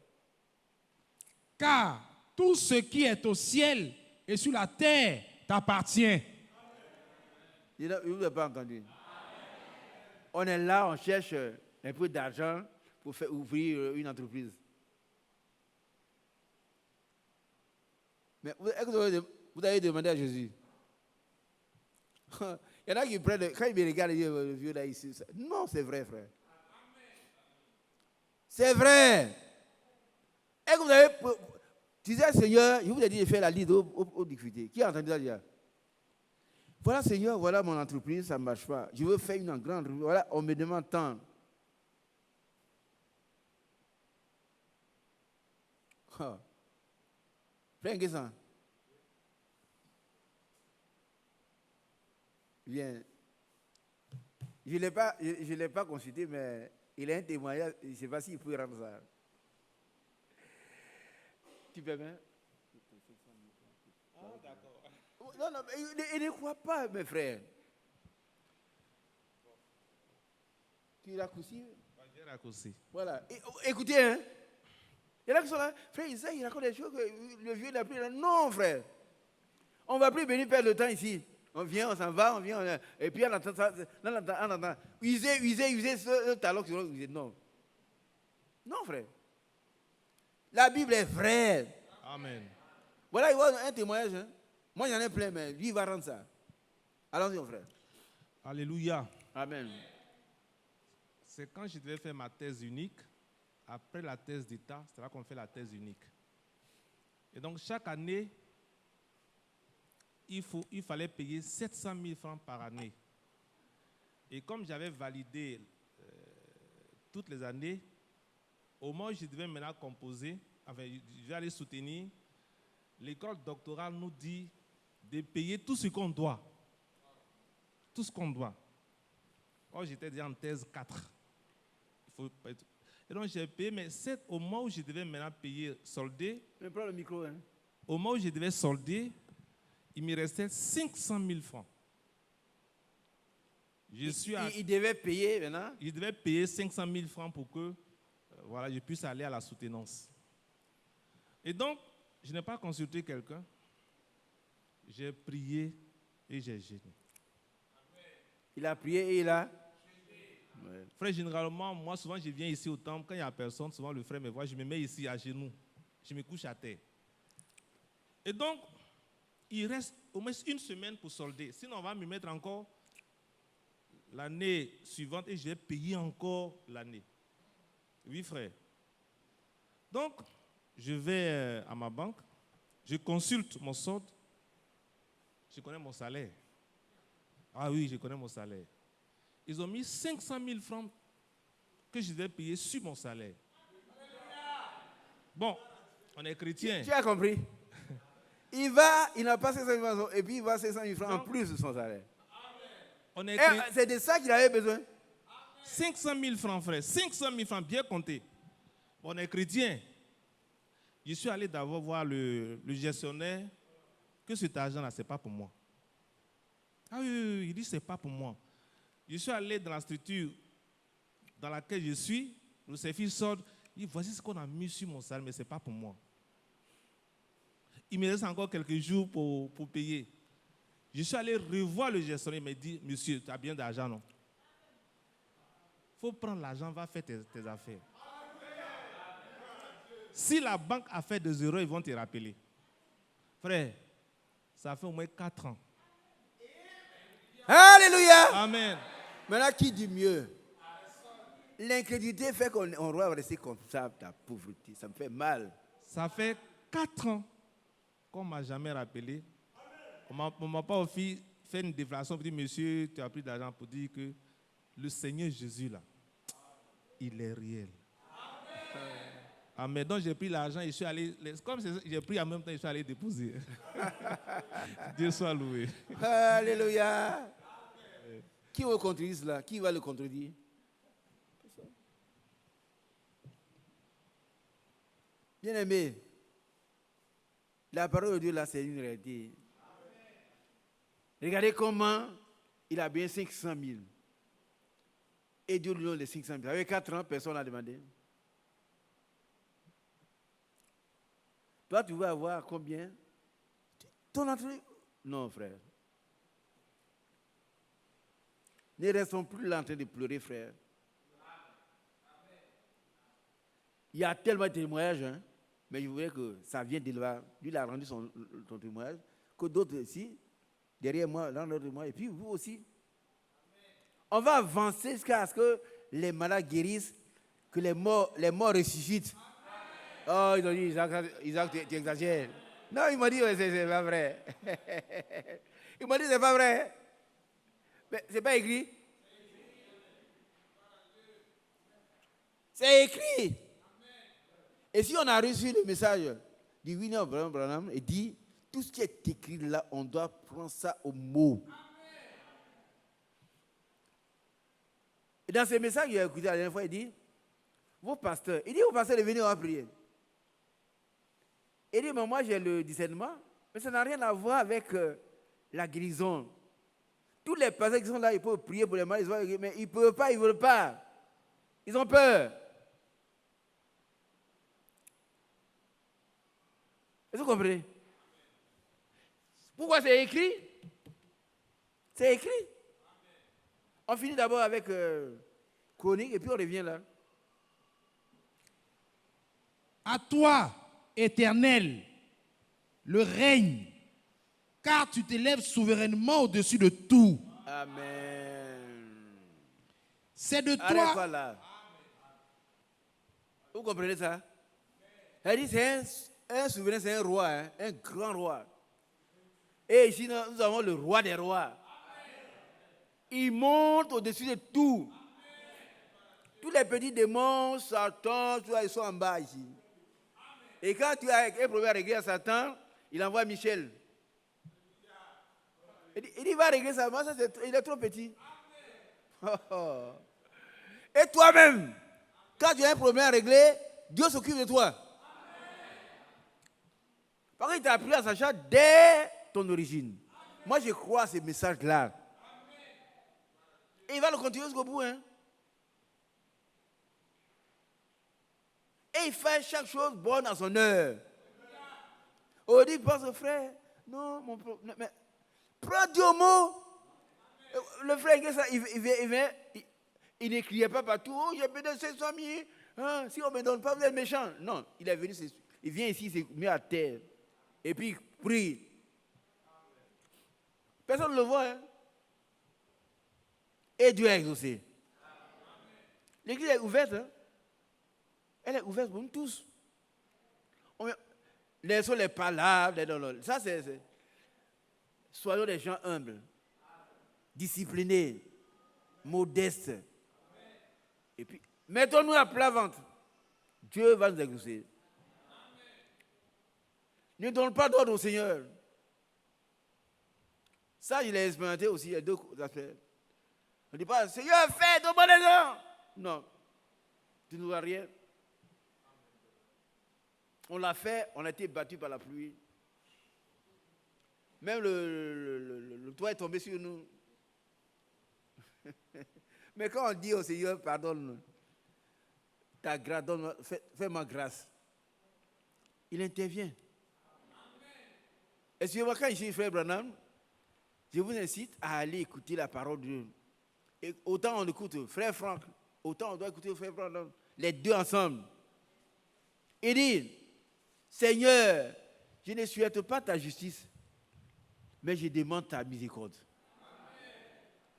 Car tout ce qui est au ciel et sur la terre t'appartient.
Il ne vous a pas entendu. On est là, on cherche un peu d'argent pour faire ouvrir une entreprise. Mais est-ce que vous avez demandé à Jésus? Il y en a qui prennent, quand ils me regardent, ils disent, le vieux là ici. Non, c'est vrai, frère. C'est vrai. Est-ce que vous avez. Tu disais, Seigneur, je vous ai dit de faire la liste aux difficultés. Qui a entendu ça déjà? Voilà, Seigneur, voilà mon entreprise, ça ne marche pas. Je veux faire une grande entreprise. Voilà, on me demande tant. Oh. Frère Nguessan. Bien. Je ne l'ai pas consulté, mais il a un témoignage. Je ne sais pas s'il peut rendre ça. Tu peux bien? Ah, d'accord. Non, non, il ne croit pas, mes frères. Tu raccourcis?
J'ai raccourci.
Voilà. Écoutez, hein. Il y en a qui sont là. Frère Isaac, il raconte des choses que le vieux n'a plus. Non, frère. On ne va plus venir perdre le temps ici. On vient, on s'en va, on vient, et puis on entend ça. On entend. User ce talent que vous non. Non, frère. La Bible est vraie.
Amen.
Voilà, il y a un témoignage. Hein. Moi, j'en ai plein, mais lui, il va rendre ça. Allons-y, mon frère.
Alléluia.
Amen.
C'est quand je devais faire ma thèse unique. Après la thèse d'État, c'est là qu'on fait la thèse unique. Et donc, chaque année, il fallait payer 700 000 francs par année. Et comme j'avais validé toutes les années, au moment où je devais maintenant composer, enfin, je vais aller soutenir, l'école doctorale nous dit de payer tout ce qu'on doit. Tout ce qu'on doit. Or, j'étais déjà en thèse 4. Il faut être... Et donc, j'ai payé, mais au moment où je devais maintenant payer, solder,
Prends le micro, hein.
au moment où je devais solder, il me restait 500 000 francs.
Il devait payer maintenant?
Il devait payer 500 000 francs pour que voilà, je puisse aller à la soutenance. Et donc, je n'ai pas consulté quelqu'un. J'ai prié et j'ai jeûné.
Il a prié et il a...
Ouais. Frère, généralement, moi, souvent, je viens ici au temple. Quand il n'y a personne, souvent, le frère me voit, je me mets ici à genoux. Je me couche à terre. Et donc, il reste au moins une semaine pour solder. Sinon, on va me mettre encore l'année suivante et je vais payer encore l'année. Oui, frère. Donc, je vais à ma banque, je consulte mon solde, je connais mon salaire. Ah oui, je connais mon salaire. Ils ont mis 500 000 francs que je devais payer sur mon salaire. Bon, on est chrétien.
Tu as compris? Il n'a pas 500 000 francs et puis il va 500 000 francs en plus de son salaire. C'est de ça qu'il avait besoin.
500 000 francs, frère. 500 000 francs, bien compté. On est chrétien. Je suis allé d'abord voir le gestionnaire que cet argent-là, ce n'est pas pour moi. Ah oui, il dit ce n'est pas pour moi. Je suis allé dans la structure dans laquelle je suis, le service sort, il dit voici ce qu'on a mis sur mon salaire, mais ce n'est pas pour moi. Il me reste encore quelques jours pour payer. Je suis allé revoir le gestionnaire, il m'a dit monsieur, tu as bien d'argent, non? Il faut prendre l'argent, va faire tes affaires. Si la banque a fait des erreurs, ils vont te rappeler. Frère, ça fait au moins 4 ans.
Alléluia.
Amen.
Maintenant, qui dit mieux? L'incrédulité fait qu'on doit rester comme ça, ta pauvreté. Ça me fait mal.
Ça fait 4 ans qu'on ne m'a jamais rappelé. On m'a pas fait une déclaration pour dire, monsieur, tu as pris de l'argent pour dire que le Seigneur Jésus, là, il est réel. Amen. Donc j'ai pris l'argent et je suis allé, comme j'ai pris en même temps, je suis allé déposer. Dieu soit loué.
Alléluia. Qui va contredire cela? Qui va le contredire? Bien-aimé, la parole de Dieu là, c'est une réalité. Regardez comment il a bien 500 000. Et Dieu lui donne les 500 000. Avec 4 ans, personne n'a demandé. Toi, tu vas avoir combien? Ton entrée? Non, frère. Ne restons plus là en train de pleurer, frère. Il y a tellement de témoignages, hein, mais je voudrais que ça vienne de là. Lui, il a rendu son témoignage, que d'autres ici, derrière moi, dans l'autre moi, et puis vous aussi. On va avancer jusqu'à ce que les malades guérissent, que les morts ressuscitent. Oh, ils ont dit, Isaac, tu exagères. Non, il m'a dit, ouais, c'est pas vrai. Il m'a dit, c'est pas vrai. Mais c'est pas écrit. C'est écrit. Et si on a reçu le message du William Branham et dit, tout ce qui est écrit là, on doit prendre ça au mot. Et dans ce message qu'il a écouté la dernière fois, il dit, vos pasteurs de venir à prier. Il dit, mais moi j'ai le discernement, mais ça n'a rien à voir avec la guérison. Tous les pasteurs qui sont là, ils peuvent prier pour les malades, mais ils ne peuvent pas, ils ne veulent pas. Ils ont peur. Est-ce que vous comprenez? Pourquoi c'est écrit? C'est écrit. On finit d'abord avec chronique et puis on revient là.
À toi, Éternel, le règne, car tu t'élèves souverainement au-dessus de tout.
Amen.
C'est de
Arrête-toi
toi.
là. Vous comprenez ça? Elle dit c'est un souverain, c'est un roi, hein, un grand roi. Et ici, nous avons le roi des rois. Il monte au-dessus de tout. Tous les petits démons, Satan, ils sont en bas ici. Et quand tu as un problème à régler à Satan, il envoie Michel. Il dit, il va régler ça. Moi, il est trop petit. Et toi-même, quand tu as un problème à régler, Dieu s'occupe de toi. Parce qu'il t'a appris à Sacha dès ton origine. Moi, je crois à ce message-là. Et il va le continuer jusqu'au bout. Hein. Et il fait chaque chose bonne à son heure. On dit, pense au frère, non, mon problème, mais prends Dieu au mot. Le frère, il ne criait pas partout, oh, j'ai besoin de 500 000. Hein, si on ne me donne pas, vous êtes méchant. Non, il est venu, il vient ici, il s'est mis à terre. Et puis, il prie. Personne ne le voit. Hein. Et Dieu a exaucé. L'église est ouverte. Hein. Elle est ouverte pour nous tous. Laissons les palabres. Ça, c'est. Soyons des gens humbles, disciplinés, modestes. Et puis, mettons-nous à plat ventre. Dieu va nous exaucer. Ne donne pas d'ordre au Seigneur. Ça, il est expérimenté aussi. Il y a deux aspects. On ne dit pas, Seigneur, fais, demandez-le. Non. Tu ne vois rien. On l'a fait, on a été battu par la pluie. Même le toit est tombé sur nous. Mais quand on dit au Seigneur, pardonne, ta grâce, fais-moi grâce. Il intervient. Excusez-moi, quand ici, frère Branham, je vous incite à aller écouter la parole de Dieu. Et autant on écoute frère Franck, autant on doit écouter frère Branham. Les deux ensemble. Il dit, Seigneur, je ne souhaite pas ta justice, mais je demande ta miséricorde.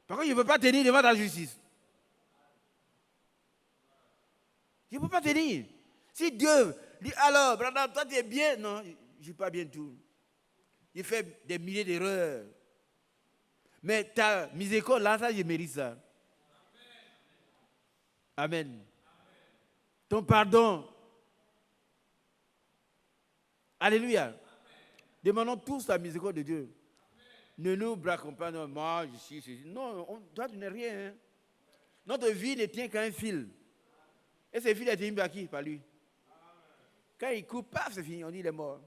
Par contre, je ne veux pas tenir devant ta justice. pas tenir. Si Dieu dit, alors, Branham, toi tu es bien. Non, je ne suis pas bien du tout. J'ai fait des milliers d'erreurs. Mais ta miséricorde, là, ça, je mérite ça. Amen. Ton pardon. Alléluia. Demandons tous la miséricorde de Dieu. Ne nous braquons pas, non, moi, je suis ceci. Non, toi, tu n'es rien. Hein. Notre vie ne tient qu'à un fil. Et ce fil est tenu par qui? Par lui. Quand il coupe, paf, c'est fini, on dit il est mort.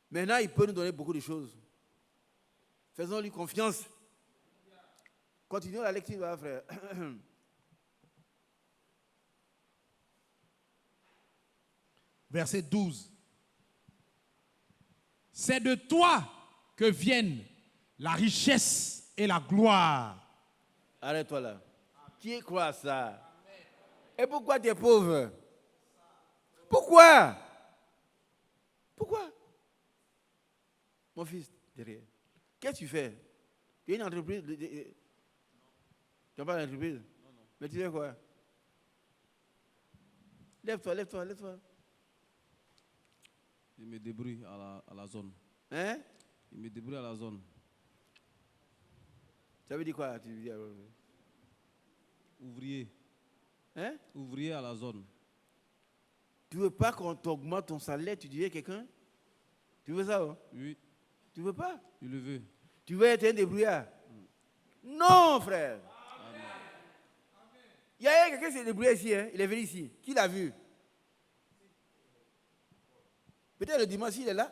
Maintenant, il peut nous donner beaucoup de choses. Faisons-lui confiance. Continuons la lecture, frère.
Verset 12. C'est de toi que viennent la richesse et la gloire.
Arrête-toi là. Qui croit à ça? Et pourquoi tu es pauvre? Pourquoi? Pourquoi? Mon fils, derrière. Qu'est-ce que tu fais? Tu as une entreprise? Tu n'as pas d'entreprise? Non. Mais tu fais quoi? Lève-toi, lève-toi, lève-toi.
Je me débrouille à la zone.
Hein?
Je me débrouille à la zone.
Ça veut dire quoi? Tu dis,
Ouvrier.
hein?
Ouvrier à la zone.
Tu ne veux pas qu'on t'augmente ton salaire, tu deviens quelqu'un? Tu veux ça? Hein?
Oui,
Tu ne veux pas?
je le veux.
Tu veux être un débrouillard? Non, frère. Il y a quelqu'un qui s'est débrouillé ici, hein? Il est venu ici. Qui l'a vu? Peut-être le dimanche, il est là.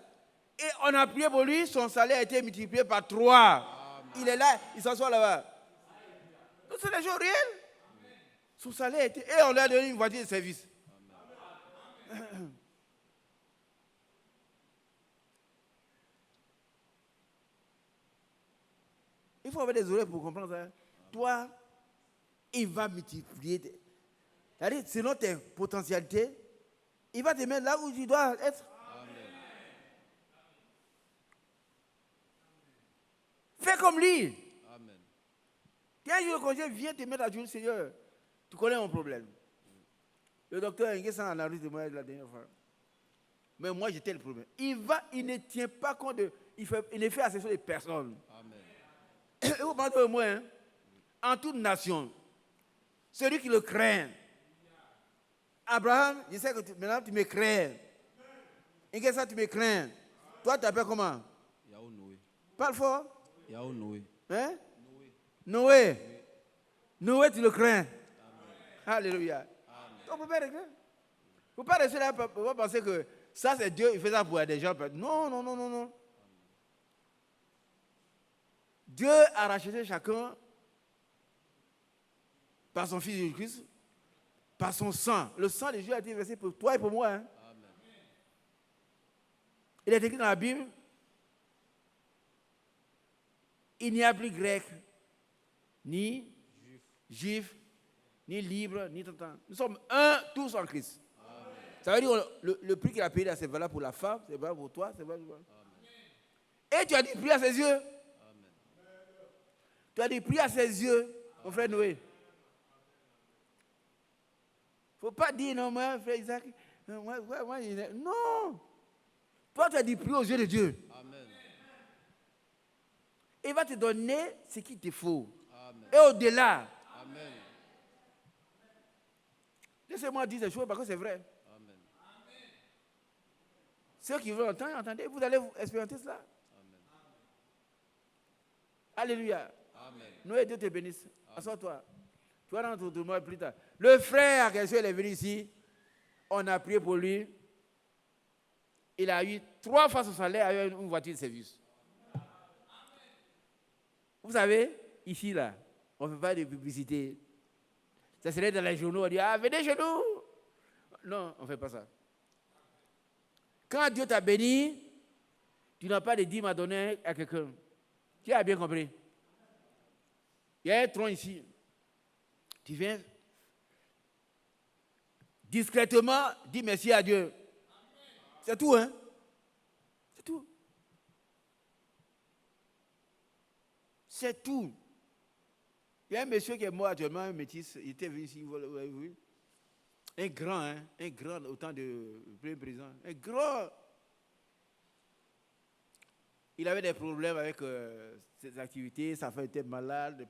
Et on a prié pour lui, son salaire a été multiplié par 3. Il est là, il s'assoit là-bas. Donc c'est des choses réelles. Son salaire a été... Et on lui a donné une voiture de service. Il faut avoir des oreilles pour comprendre ça. Toi, il va multiplier. C'est-à-dire, selon tes potentialités, il va te mettre là où tu dois être. Fais comme lui.
Amen.
Quand un jour le congé vient te mettre à jour, Seigneur, tu connais mon problème. Le docteur Nguessan en a ri de moi la dernière fois. Mais moi, j'étais le problème. Il ne tient pas compte de... Il ne fait attention de personne.
Amen.
Et vous parlez de moi, hein? En toute nation, celui qui le craint. Abraham, je sais que maintenant tu me crains. Nguessan, tu me crains. Toi, tu t'appelles comment?
Yahoo Noé.
Parle fort.
Yahoo Noé.
Hein? Noé. Noé, tu le crains. Alléluia. On ne peut pas régler. Il ne faut pas rester là pour pas penser que ça, c'est Dieu, il fait ça pour des gens. Non, non, non, non, non. Dieu a racheté chacun par son Fils Jésus-Christ, par son sang. Le sang de Dieu a été versé pour toi et pour moi. Hein?
Amen.
Il est écrit dans la Bible, il n'y a plus grec, ni juif, ni libre, ni tentant. Nous sommes un, tous en Christ. Amen. Ça veut dire que le prix qu'il a payé là, c'est valable pour la femme, c'est valable pour toi, c'est valable pour toi. Et tu as dit prier à ses yeux. Amen. Tu as dit prier à ses yeux, mon frère Noé. Il ne faut pas dire non, moi, frère Isaac, non. Toi, tu as dit prier aux yeux de Dieu.
Amen.
Il va te donner ce qu'il te faut.
Amen.
Et au-delà.
Amen.
Laissez-moi dire des choses parce que c'est vrai.
Amen.
Ceux qui veulent entendre, entendez, vous allez expérimenter cela.
Amen.
Alléluia.
Amen.
Noé, Dieu te bénisse. Assois-toi. Tu vas rentrer autour de moi plus tard. Le frère, quelque chose, il est venu ici. On a prié pour lui. Il a eu 3 fois son salaire avec une voiture de service. Vous savez, ici, là, on ne fait pas de publicité. Ça serait dans les journaux, on dit, ah, venez chez nous. Non, on ne fait pas ça. Quand Dieu t'a béni, tu n'as pas de dîme à donner à quelqu'un. Tu as bien compris. Il y a un tronc ici. Tu viens discrètement dire merci à Dieu. C'est tout, hein? C'est tout. C'est tout. Il y a un monsieur qui est mort actuellement, un métis, il était venu ici, vous l'avez vu. Un grand, hein, un grand au temps de premier président. Un grand. Il avait des problèmes avec ses activités, sa femme était malade.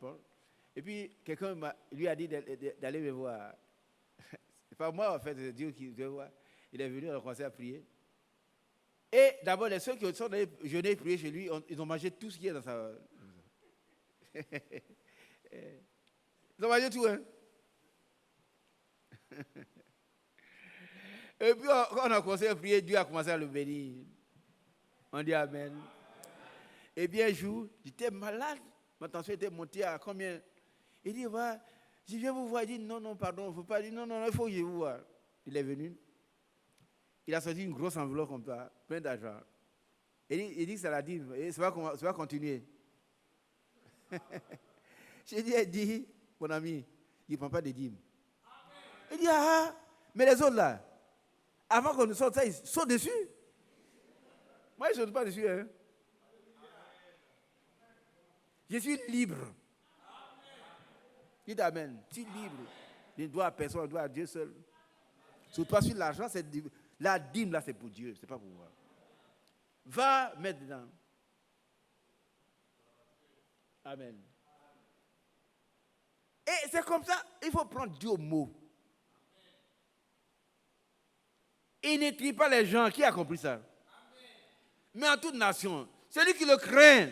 Et puis, quelqu'un lui a dit d'aller me voir. C'est pas moi, en fait, c'est Dieu qui veut voir. Il est venu, on a commencé à prier. Et d'abord, les ceux qui sont allés jeûner et prier chez lui, ils ont mangé tout ce qui est dans sa... Ils ont mangé tout, hein. Et puis, quand on a commencé à prier, Dieu a commencé à le bénir. On dit Amen. Et bien, un jour, j'étais malade. Ma tension était montée à combien? Il dit, va, je viens vous voir. Il dit, non, pardon, il ne faut pas. Il dit, non, il faut que je vous voie. Il est venu. Il a sorti une grosse enveloppe comme ça, plein d'argent. Il dit que ça l'a dit, et ça va continuer. J'ai dit, mon ami, il ne prend pas de dîmes. Il dit, mais les autres là, avant qu'on nous sorte ça, ils sautent dessus. Moi, je ne saute pas dessus. Hein. Je suis libre. Dites Amen. Je suis libre. Je ne dois à personne, je dois à Dieu seul. Surtout pas sur l'argent, la dîme là, c'est pour Dieu, c'est pas pour moi. Va mettre dedans. Amen. Et c'est comme ça, il faut prendre Dieu au mot. Il ne trie pas les gens. Qui a compris ça? Mais en toute nation, celui qui le craint.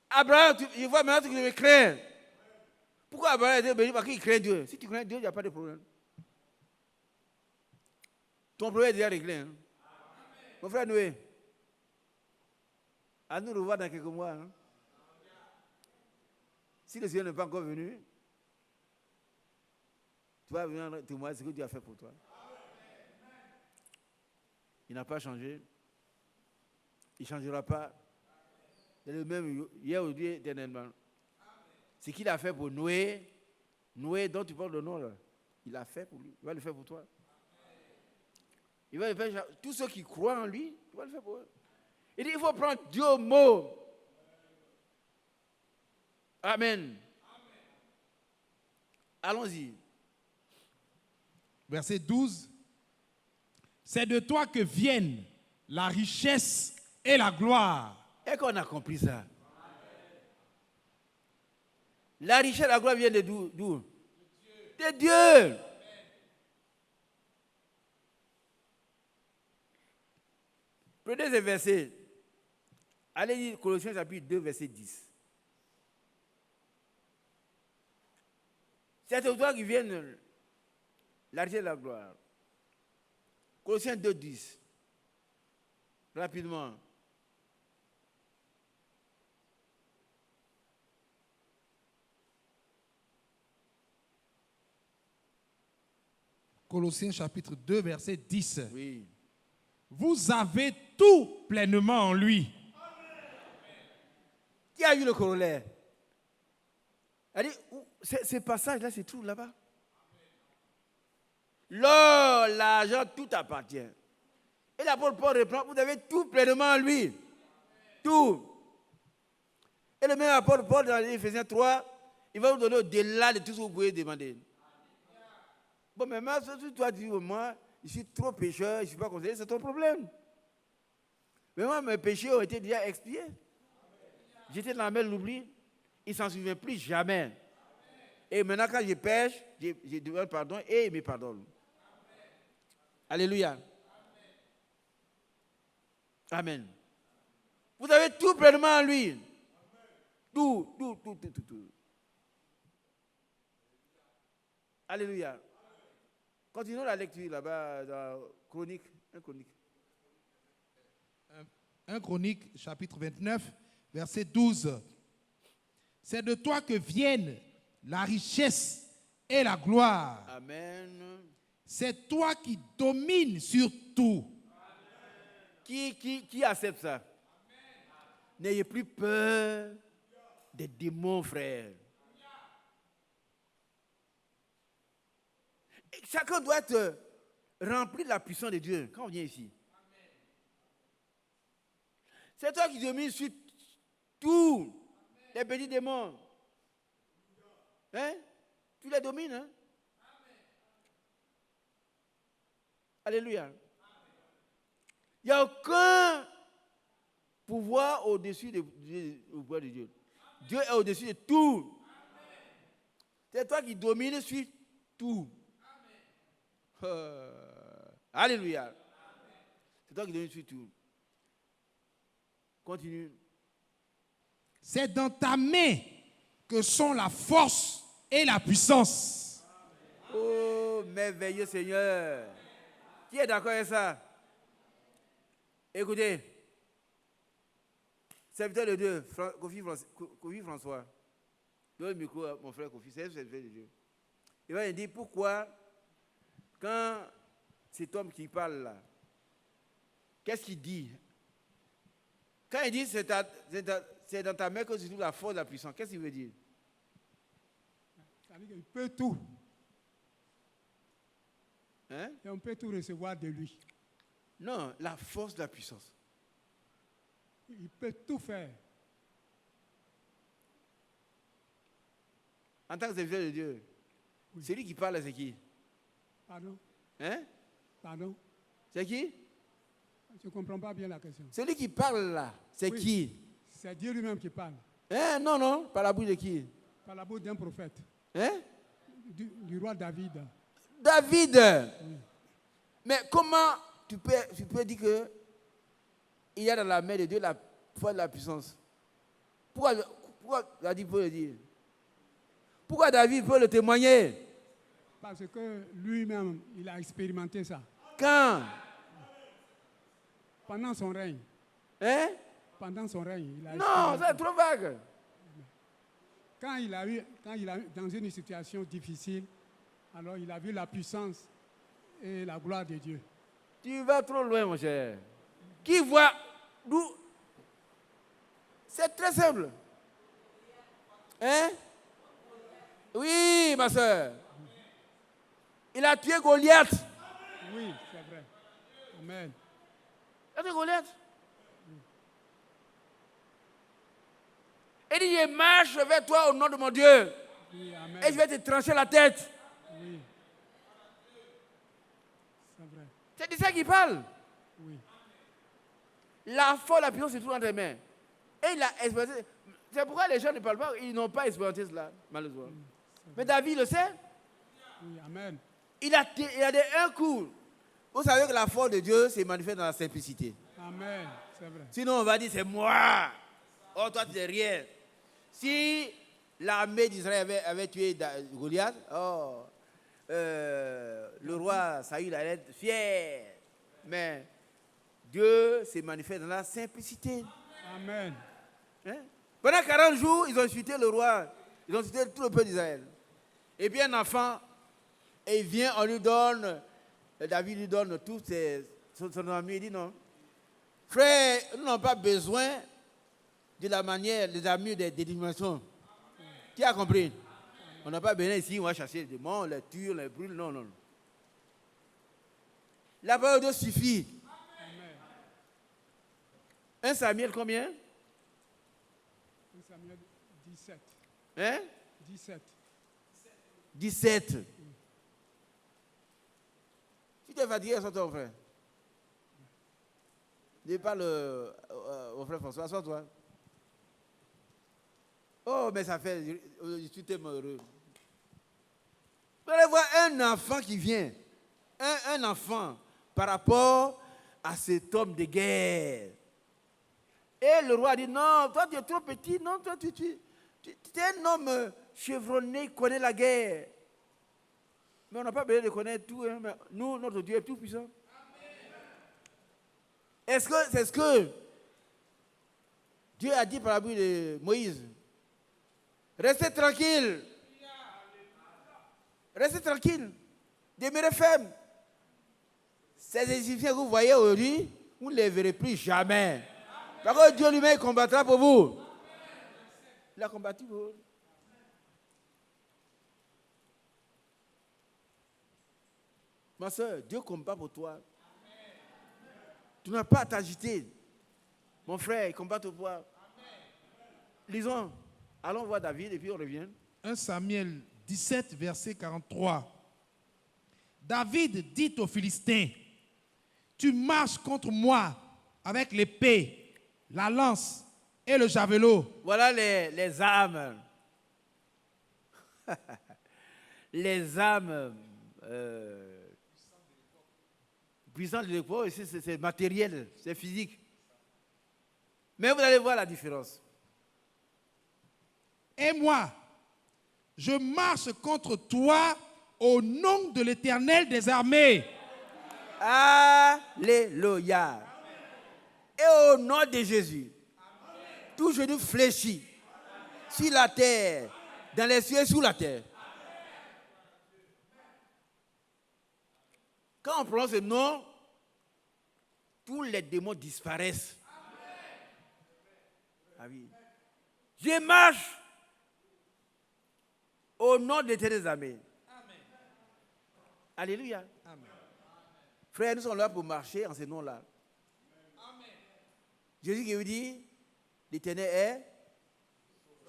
Abraham, il voit maintenant qu'il le craint. Pourquoi Abraham a été béni? Parce qu'il craint Dieu. Si tu crains Dieu, il n'y a pas de problème. Ton problème est déjà réglé. Hein? Mon frère Noé, à nous revoir dans quelques mois. Hein? Si le Seigneur n'est pas encore venu, tu vas venir témoigner ce que Dieu a fait pour toi. Il n'a pas changé. Il ne changera pas. C'est le même hier, aujourd'hui, éternellement. Ce qu'il a fait pour Noé, dont tu parles de nom, là, il l'a fait pour lui. Il va le faire pour toi. Il va le faire. Tous ceux qui croient en lui, il va le faire pour eux. Il dit, il faut prendre Dieu au mot. Amen. Allons-y.
Verset 12. C'est de toi que viennent la richesse et la gloire.
Et qu'on a compris ça. La richesse et la gloire viennent de d'où? De Dieu. Prenez ces versets. Allez lire Colossiens chapitre 2, verset 10. C'est de toi qui viennent la richesse et la gloire. Colossiens 2, 10. Rapidement.
Colossiens chapitre 2, verset 10.
Oui.
Vous avez tout pleinement en lui.
Qui a eu le corollaire? Ces passages-là, c'est tout là-bas. L'or, l'argent, tout appartient. Et l'apôtre Paul reprend, vous avez tout pleinement en lui. Tout. Et le même apôtre Paul, dans Éphésiens 3, il va vous donner au-delà de tout ce que vous pouvez demander. Bon, mais moi, si toi dis moi, je suis trop pécheur, je ne suis pas considéré, c'est ton problème. Mais moi, mes péchés ont été déjà expiés. J'étais dans la mer de l'oubli, il ne s'en souvient plus jamais. Et maintenant, quand je pêche, je demande pardon et il me pardonne. Alléluia. Amen. Vous avez tout pleinement en lui. Tout. Alléluia. Continuons la lecture là-bas dans Chronique.
1 Chronique, chapitre 29, verset 12. C'est de toi que viennent la richesse et la gloire.
Amen.
C'est toi qui domines sur tout.
Qui accepte ça? N'ayez plus peur des démons, frère. Et chacun doit être rempli de la puissance de Dieu quand on vient ici. C'est toi qui domines sur tous les petits démons. Hein? Tu les domines, hein? Alléluia. Il n'y a aucun pouvoir au-dessus du pouvoir de Dieu. Dieu est au-dessus de tout. C'est toi qui domines sur tout. Alléluia. C'est toi qui domines sur tout. Continue.
C'est dans ta main que sont la force et la puissance.
Oh, merveilleux Seigneur. Qui est d'accord avec ça? Écoutez, serviteur de Dieu, Kofi François, donne le micro à mon frère Kofi, c'est le serviteur de Dieu. Il va lui dire pourquoi, quand cet homme qui parle là, qu'est-ce qu'il dit? Quand il dit c'est dans ta main que se trouve la force et la puissance, qu'est-ce qu'il veut dire?
C'est-à-dire qu'il peut tout.
Hein?
Et on peut tout recevoir de lui.
Non, la force de la puissance.
Il peut tout faire.
En tant que serviteur de Dieu,
Oui.
celui qui parle, c'est qui?
Pardon?
Hein?
Pardon?
C'est qui?
Je ne comprends pas bien la question.
Celui qui parle là, c'est
Oui.
qui?
C'est Dieu lui-même qui parle.
Hein? Non, non, par la bouche de qui?
Par la bouche d'un prophète.
Hein?
Du roi David.
David. Mais comment tu peux dire que il y a dans la main de Dieu la foi de la puissance? Pourquoi David peut le dire? Pourquoi David peut le témoigner?
Parce que lui-même, il a expérimenté ça.
Quand?
Pendant son règne.
Hein?
Pendant son règne. Il a
Non,
expérimenté.
c'est trop vague.
Quand il a eu dans une situation difficile, alors il a vu la puissance et la gloire de Dieu.
Tu vas trop loin, mon cher. Qui voit d'où? C'est très simple. Hein? Oui, ma soeur. Il a tué Goliath.
Oui, c'est vrai. Amen.
Il a tué Goliath. Il dit, je marche vers toi au nom de mon Dieu.
Oui, amen.
Et je vais te trancher la tête.
Oui. C'est vrai.
C'est de ça qu'il parle.
Oui.
La foi, la puissance se trouve dans tes mains. Et il a expérimenté. C'est pourquoi les gens ne parlent pas. Ils n'ont pas expérimenté cela, malheureusement. Mais David le sait.
Oui, amen.
Il a donné un coup. Vous savez que la force de Dieu se manifeste dans la simplicité.
Amen. C'est vrai.
Sinon, on va dire c'est moi. Oh, toi, tu n'es rien. Si l'armée d'Israël avait tué Goliath, le roi Saül allait être fier. Mais Dieu se manifeste dans la simplicité.
Amen.
Hein? Pendant 40 jours, ils ont insulté le roi. Ils ont insulté tout le peuple d'Israël. Et puis un enfant, et il vient, on lui donne, David lui donne tout son ami. Il dit non. Frère, nous n'avons pas besoin de la manière, des armures, des dimensions. Qui a compris? On n'a pas besoin ici, on va chasser les démons, les tuer, les brûler. Non, non. La parole de Dieu suffit.
Amen.
1 Samuel combien?
1 Samuel 17.
Hein?
17.
17. Si tu es fatigué, sois ton frère. Ne parle au frère François, assois-toi. Oh, mais ça fait, je suis tellement heureux. Vous allez voir un enfant qui vient. Un enfant par rapport à cet homme de guerre. Et le roi dit, non, toi tu es trop petit, non, toi tu es un homme chevronné, qui connaît la guerre. Mais on n'a pas besoin de connaître tout. Hein, mais nous, notre Dieu est tout puissant. Est-ce que c'est ce que Dieu a dit par la bouche de Moïse? Restez tranquille. Restez tranquille. Demeurez ferme. Ces Égyptiens que vous voyez aujourd'hui, vous ne les verrez plus jamais. Parce que Dieu lui-même combattra pour vous. Il a combattu pour vous. Ma soeur, Dieu combat pour toi. Tu n'as pas à t'agiter. Mon frère, il combat pour toi. Lisons. Allons voir David et puis on revient.
1 Samuel 17, verset 43. David dit aux Philistins, tu marches contre moi avec l'épée, la lance et le javelot.
Voilà les armes. Les armes puissantes de l'époque, ici c'est matériel, c'est physique. Mais vous allez voir la différence.
Et moi, je marche contre toi au nom de l'Éternel des armées.
Alléluia. Et au nom de Jésus, tout genou fléchit sur la terre, dans les cieux et sous la terre. Quand on prononce le nom, tous les démons disparaissent. Ah oui. Je marche au nom de l'Éternel des armées. Alléluia. Frères, nous sommes là pour marcher en ce nom-là. Jésus qui vous dit, l'Éternel est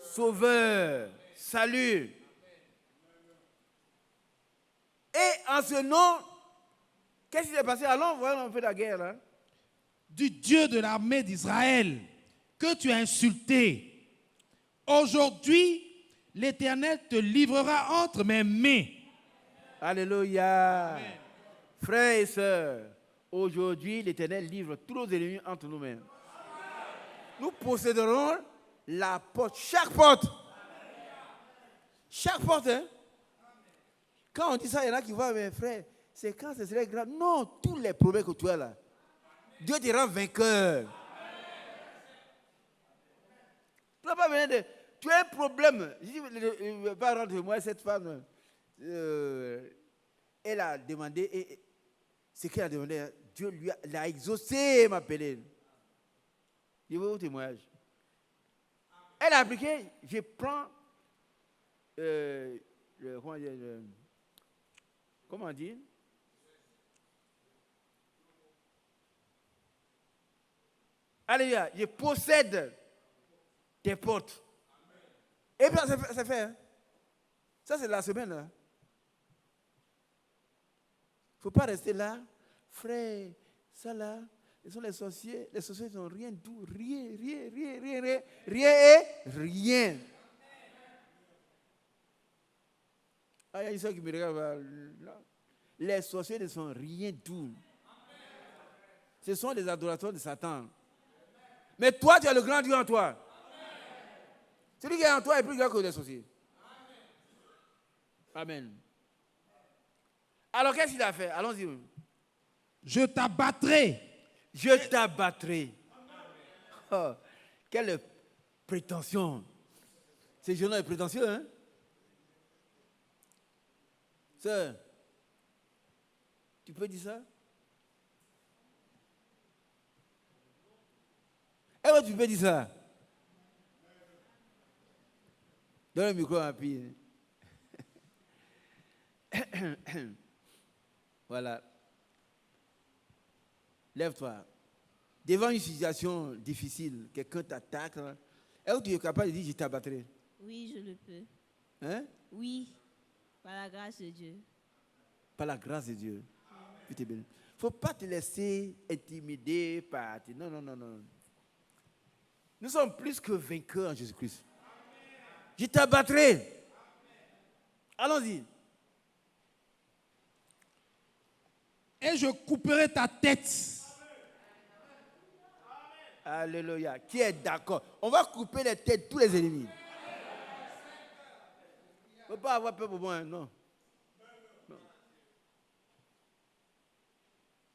sauveur, salut. Et en ce nom, qu'est-ce qui s'est passé? Allons voir un peu la guerre. Hein?
Du Dieu de l'armée d'Israël que tu as insulté. Aujourd'hui, l'Éternel te livrera entre mes mains.
Alléluia. Frères et sœurs, aujourd'hui, l'Éternel livre tous nos ennemis entre nos mains. Nous posséderons la porte, chaque porte. Chaque porte, hein? Quand on dit ça, il y en a qui voient, mes frères, c'est quand ce serait grave. Non, tous les problèmes que tu as là, Dieu te rend vainqueur. Tu n'as pas besoin de... Tu as un problème. Je ne vais pas rendre moi cette femme. Elle a demandé, et ce qu'elle a demandé, Dieu lui l'a exaucé, m'appelait. Je veux vous témoignage. Elle a appliqué, je prends, comment on dit? Alléluia, je possède tes portes. Et puis ça fait. Hein? Ça, c'est la semaine. Il ne faut pas rester là. Frère, ça là, ce sont les sorciers. Les sorciers n'ont rien du tout. Rien et rien. Ah, il y a une soeur qui me regarde. Les sorciers ne sont rien du tout. Ce sont des adorateurs de Satan. Mais toi, tu as le grand Dieu en toi. Celui qui est en toi est plus grand que les sorciers. Amen. Alors, qu'est-ce qu'il a fait? Allons-y.
Je t'abattrai.
Je t'abattrai. Oh, quelle prétention. Ces gens-là sont prétentieux, hein? Sœur, tu peux dire ça? Eh bien, tu peux dire ça. Donne le micro à un pied. Voilà. Lève-toi. Devant une situation difficile, quelqu'un t'attaque. Est-ce que tu es capable de dire je t'abattrai?
Oui, je le peux.
Hein?
Oui, par la grâce de Dieu.
Par la grâce de Dieu. Il ne faut pas te laisser intimider par... Non, non, non, non. Nous sommes plus que vainqueurs en Jésus-Christ. Je t'abattrai. Allons-y.
Et je couperai ta tête.
Alléluia. Qui est d'accord? On va couper les têtes de tous les ennemis. Il ne faut pas avoir peur pour moi, non. Non.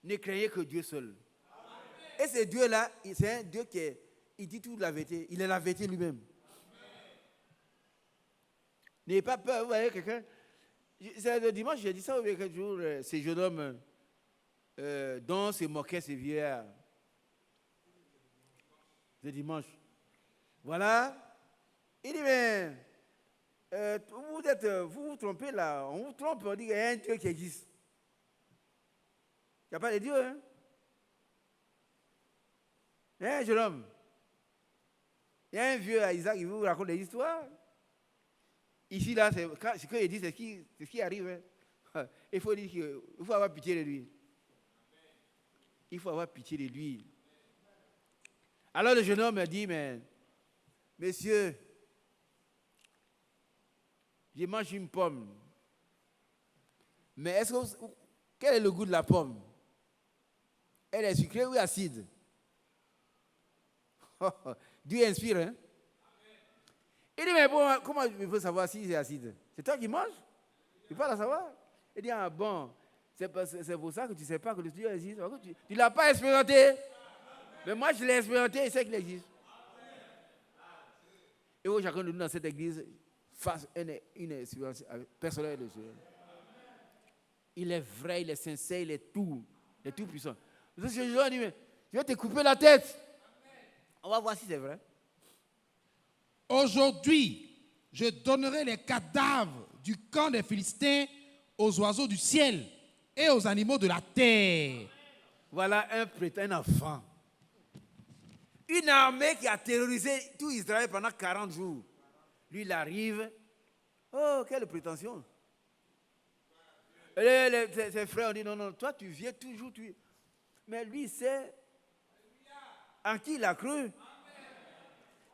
Ne craignez que Dieu seul. Et ce Dieu-là, c'est un Dieu qui est, il dit toute la vérité. Il est la vérité lui-même. N'ayez pas peur, vous voyez quelqu'un. C'est le dimanche, j'ai dit ça, quelques jours, ces jeunes hommes dont se moquaient ces vieillards. Le dimanche. Voilà. Il dit, mais vous vous trompez là. On vous trompe, on dit qu'il y a un Dieu qui existe. Il n'y a pas de Dieu, hein? Hein, jeune homme? Il y a un vieux à Isaac qui vous raconte des histoires. Ici, là, ce qu'il dit, c'est ce qui arrive. Hein? Il faut dire qu'il faut avoir pitié de lui. il faut avoir pitié de lui. Alors le jeune homme me dit, mais, monsieur, je mange une pomme. Mais quel est le goût de la pomme? Elle est sucrée ou acide? Dieu inspire, hein? Il dit, mais bon, comment je peux savoir si c'est acide? C'est toi qui manges? Tu peux pas la savoir? Il dit, ah bon, c'est pour ça que tu ne sais pas que le Dieu existe. Tu ne l'as pas expérimenté. Mais moi, je l'ai expérimenté et sais qu'il existe. Et où chacun de nous dans cette église fasse une expérience personnelle de Dieu. Il est vrai, il est sincère, il est tout puissant. Ce jour, dit, mais je vais te couper la tête. On va voir si c'est vrai.
Aujourd'hui, je donnerai les cadavres du camp des Philistins aux oiseaux du ciel et aux animaux de la terre.
Voilà un enfant. Une armée qui a terrorisé tout Israël pendant 40 jours. Lui, il arrive. Oh, quelle prétention. Ses frères ont dit, non, toi, tu viens toujours. Mais lui, c'est en qui il a cru.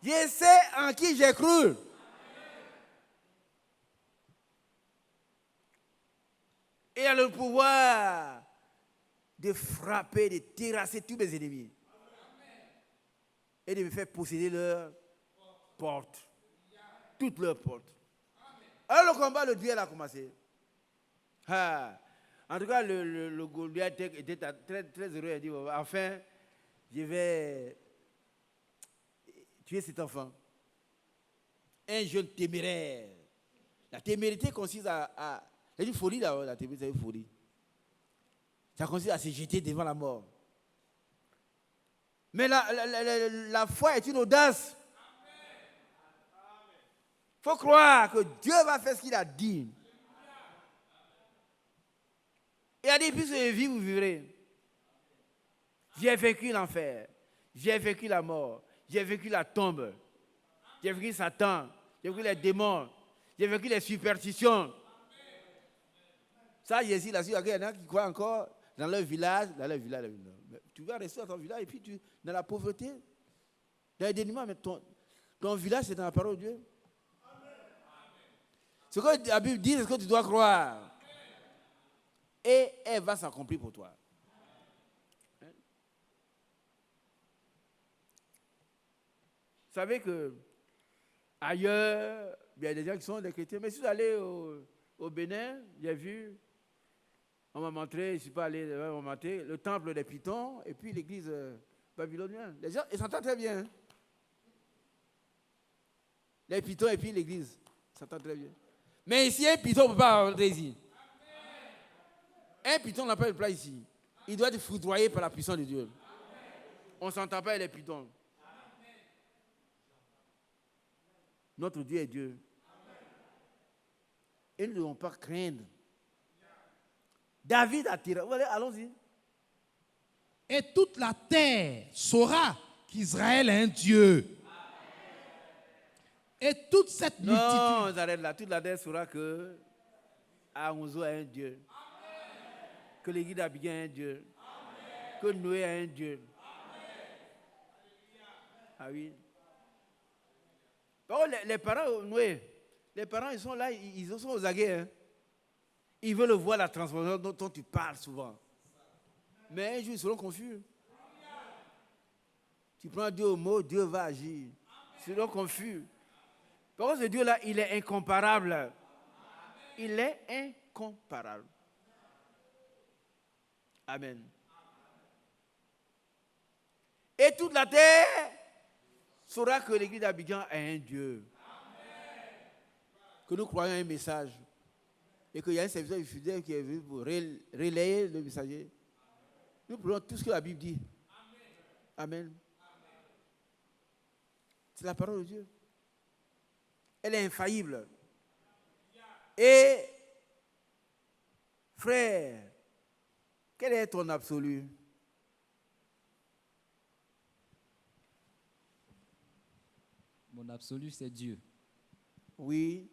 Je sais en qui j'ai cru. Et il a le pouvoir de frapper, de terrasser tous mes ennemis. Et de me faire posséder leurs portes. Toutes leurs portes. Alors le combat, le duel a commencé. En tout cas, le Goliath était très, très heureux. Il a dit, enfin, je vais tuer cet enfant. Un jeune téméraire. La témérité consiste à c'est une folie là, la témérité, c'est une folie. Ça consiste à se jeter devant la mort. Mais la foi est une audace. Il faut croire que Dieu va faire ce qu'il a dit. Il a dit, puisque je vis, vous vivrez. J'ai vécu l'enfer. J'ai vécu la mort. J'ai vécu la tombe. J'ai vécu Satan. J'ai vécu les démons. J'ai vécu les superstitions. Ça, Jésus, là, il y en a qui croient encore dans leur village. Tu vas rester dans ton village et puis dans la pauvreté, dans les dénuements. Mais ton village, c'est dans la parole de Dieu. Ce que la Bible dit, c'est ce que tu dois croire. Et elle va s'accomplir pour toi. Vous savez que ailleurs, il y a des gens qui sont des chrétiens. Mais si vous allez au Bénin, j'ai vu, on m'a montré, je ne suis pas allé, on m'a montré le temple des Pythons et puis l'église babylonienne. Les gens, ils s'entendent très bien. Hein? Les Pythons et puis l'église, ils s'entendent très bien. Mais ici, un Python ne peut pas rentrer ici. Un Python n'a pas de place ici. Il doit être foudroyé par la puissance de Dieu. On ne s'entend pas avec les Pythons. Notre Dieu est Dieu. Et nous ne devons pas craindre. David a tiré. Allons-y.
Et toute la terre saura qu'Israël est un Dieu. Et toute cette multitude.
Non, on arrête là. Toute la terre saura que Aouzo est un Dieu. Que l'église d'Abidjan est un Dieu. Que Noé est un Dieu. Ah oui. Oh, les parents, Noé, les parents, ils sont là, ils sont aux aguets. Hein. Ils veulent voir la transformation dont tu parles souvent. Mais un jour, ils seront confus. Tu prends Dieu au mot, Dieu va agir. Ils seront confus. Par contre, ce Dieu-là, il est incomparable. Il est incomparable. Amen. Et toute la terre saura que l'église d'Abidjan est un Dieu. Que nous croyons un message. Et qu'il y a un serviteur fidèle qui est venu pour relayer le messager. Nous prenons tout ce que la Bible dit. Amen. C'est la parole de Dieu. Elle est infaillible. Et, frère, quel est ton absolu?
Mon absolu, c'est Dieu.
Oui,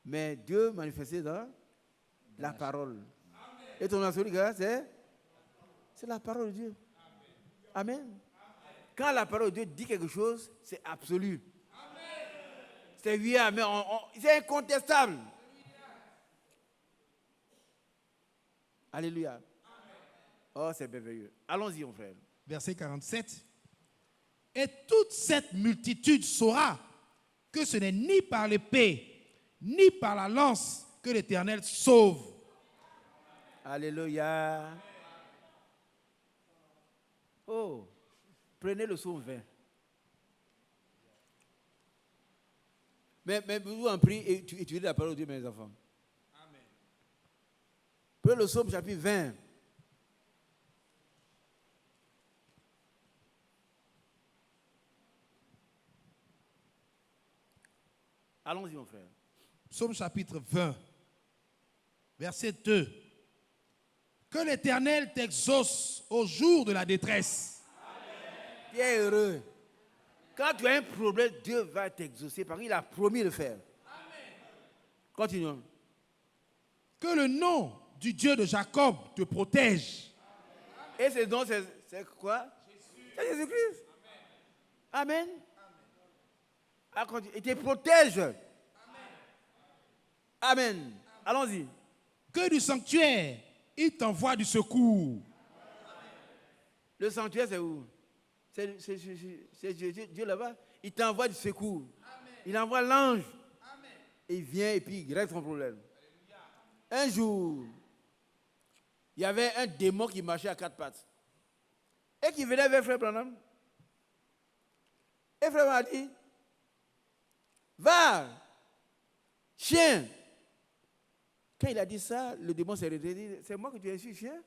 mais Dieu manifesté dans la parole. Et ton absolu, C'est la parole de Dieu. Amen. Quand la parole de Dieu dit quelque chose, c'est absolu. C'est oui, amen. C'est incontestable. Alléluia. Oh, c'est merveilleux. Allons-y, mon frère.
Verset 47. Et toute cette multitude saura que ce n'est ni par l'épée, ni par la lance que l'Éternel sauve.
Alléluia. Oh, prenez le psaume 20. Mais vous en prie, étudiez la parole de Dieu, mes enfants. Amen. Prenez le psaume chapitre 20. Allons-y, mon frère.
Psaume chapitre 20, verset 2. Que l'Éternel t'exauce au jour de la détresse.
Tu es heureux. Quand tu as un problème, Dieu va t'exaucer parce qu'il a promis de le faire. Continuons.
Que le nom du Dieu de Jacob te protège.
Et ce nom, c'est quoi? C'est Jésus-Christ. Amen. Il te protège. Amen. Allons-y.
Que du sanctuaire, il t'envoie du secours.
Le sanctuaire, c'est où? C'est Dieu là-bas. Il t'envoie du secours. Il envoie l'ange. Il vient et puis il règle son problème. Un jour, il y avait un démon qui marchait à quatre pattes. Et qui venait vers Frère Branham. Et Frère Branham a dit, va, chien. Quand il a dit ça, le démon s'est réveillé. C'est moi que tu es ici, chien.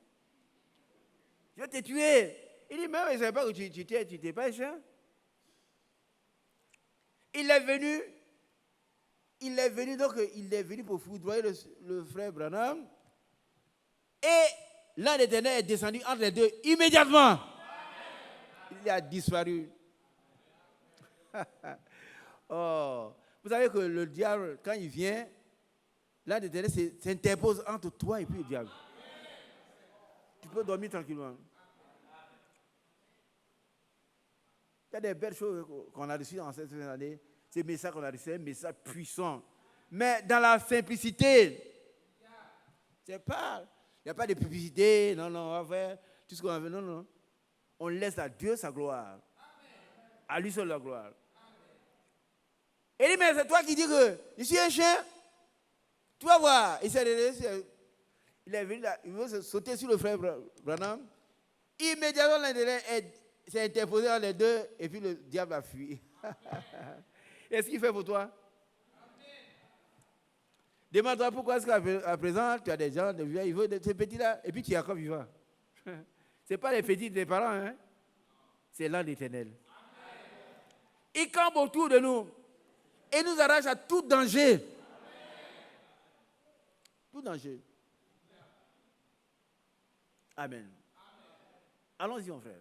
Je t'ai tué. Il dit, mais je ne savais pas que tu n'étais pas un chien. Il est venu pour foudroyer le frère Branham. Et l'ange d'Éternel est descendu entre les deux immédiatement. Il a disparu. Oh. Vous savez que le diable, quand il vient, l'ange d'Éternel s'interpose entre toi et puis le diable. Tu peux dormir tranquillement. Il y a des belles choses qu'on a reçues dans cette année. Ces messages qu'on a reçus, c'est un message puissant. Mais dans la simplicité, c'est pas, il n'y a pas de publicité, non, on va faire tout ce qu'on va faire, non. On laisse à Dieu sa gloire. À lui seul la gloire. Il dit, mais c'est toi qui dis que je suis un chien. Tu vas voir. Il est venu là, il veut sauter sur le frère Branham. Immédiatement, l'intérêt s'est interposé entre les deux et puis le diable a fui. Est-ce qu'il fait pour toi? Demande-toi pourquoi est-ce qu'à présent, tu as des gens, des vieux, ils veulent ces petits-là, et puis tu es encore vivant. Ce n'est pas les petits des parents, hein? C'est l'ange d'Éternel. Il campe autour de nous et nous arrache à tout danger. Tout danger. Amen. Allons-y, mon frère.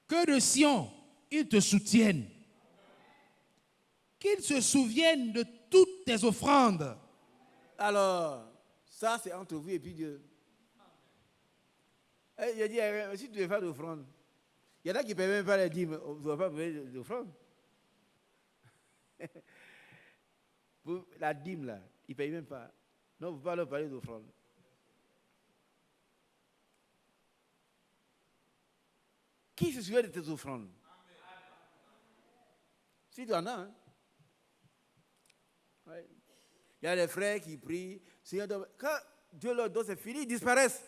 Que de Sion, il te soutienne. Qu'il se souvienne de toutes tes offrandes.
Alors, ça c'est entre vous et puis Dieu. Il a dit, si tu ne fais pas d'offrande, il y en a qui ne paient même pas les dîmes, on ne doit pas payer d'offrande. La dîme là, ils ne payent même pas. Non, vous ne pouvez pas leur parler d'offrande. Qui se souvient de tes offrandes? Si tu en as, hein? Ouais. Il y a des frères qui prient. Quand Dieu leur donne, c'est fini, ils disparaissent.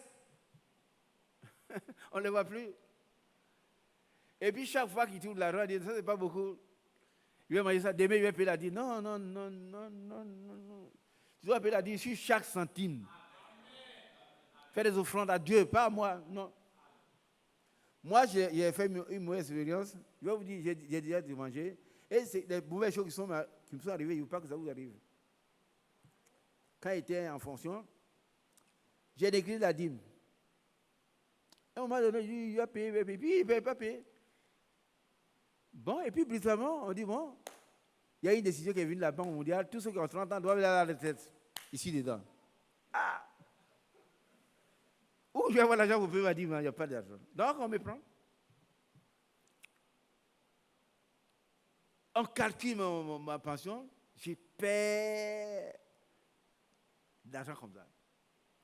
On ne les voit plus. Et puis chaque fois qu'il tourne la roue, il dit, ça c'est pas beaucoup. Il va manger ça, demain il va payer la dîme. Non. Tu dois payer la dîme sur chaque centime. Fais des offrandes à Dieu, pas à moi, non. Moi, j'ai fait une mauvaise expérience. Je vais vous dire, j'ai déjà dû manger. Et c'est des mauvaises choses qui me sont arrivées, il ne faut pas que ça vous arrive. Quand j'étais en fonction, j'ai décrit la dîme. À un moment donné, il a payé, et puis il ne paye pas payer. Bon, et puis brièvement, on dit, bon, il y a une décision qui est venue de la Banque mondiale, tous ceux qui ont 30 ans doivent aller à la retraite, ici dedans. Ah! Où je vais avoir l'argent pour payer ma dîme, il n'y a pas d'argent. Donc, on me prend. On calcule ma pension, je perds l'argent comme ça.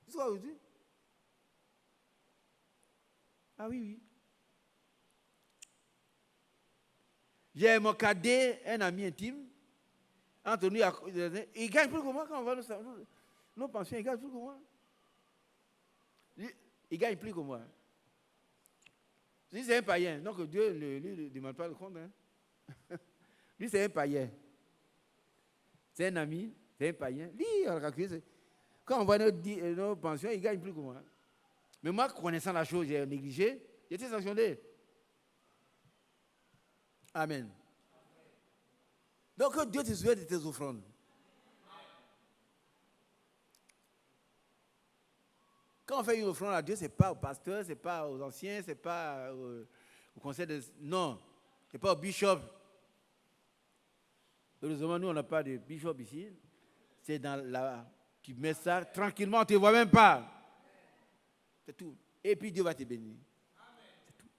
C'est ce que vous dites? Ah oui, oui. J'ai mon cadet, un ami intime, Anthony, il gagne plus que moi quand on va nos pensions, il gagne plus que moi. Il gagne plus que moi. Lui, c'est un païen, donc Dieu ne lui demande pas le compte. Hein. Lui, c'est un païen. C'est un ami, c'est un païen. Lui, on a calculé, quand on voit nos pensions, il gagne plus que moi. Mais moi, connaissant la chose, j'ai négligé, j'ai été sanctionné. Amen. Donc, Dieu te souvient de tes offrandes. Quand on fait une offrande à Dieu, ce n'est pas au pasteur, ce n'est pas aux anciens, ce n'est pas au conseil de... Non, ce n'est pas au bishop. Heureusement, nous, on n'a pas de bishop ici. C'est dans la... Tu mets ça tranquillement, on ne te voit même pas. C'est tout. Et puis Dieu va te bénir. C'est tout.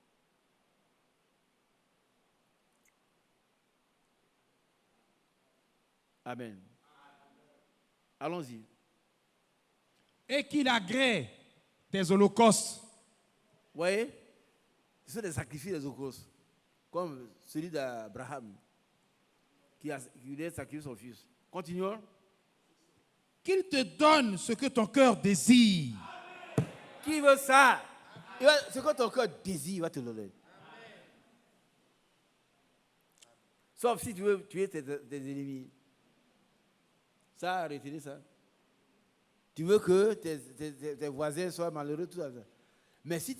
Amen. Allons-y.
Et qu'il agrée tes holocaustes.
Vous voyez? Ce sont des sacrifices des holocaustes. Comme celui d'Abraham, qui voulait sacrifier son fils. Continuons.
Qu'il te donne ce que ton cœur désire.
Qui veut ça? Ce que ton cœur désire, il va te le donner. Sauf si tu veux tuer tes ennemis. Ça, retenez ça. Tu veux que tes voisins soient malheureux, tout ça. Mais si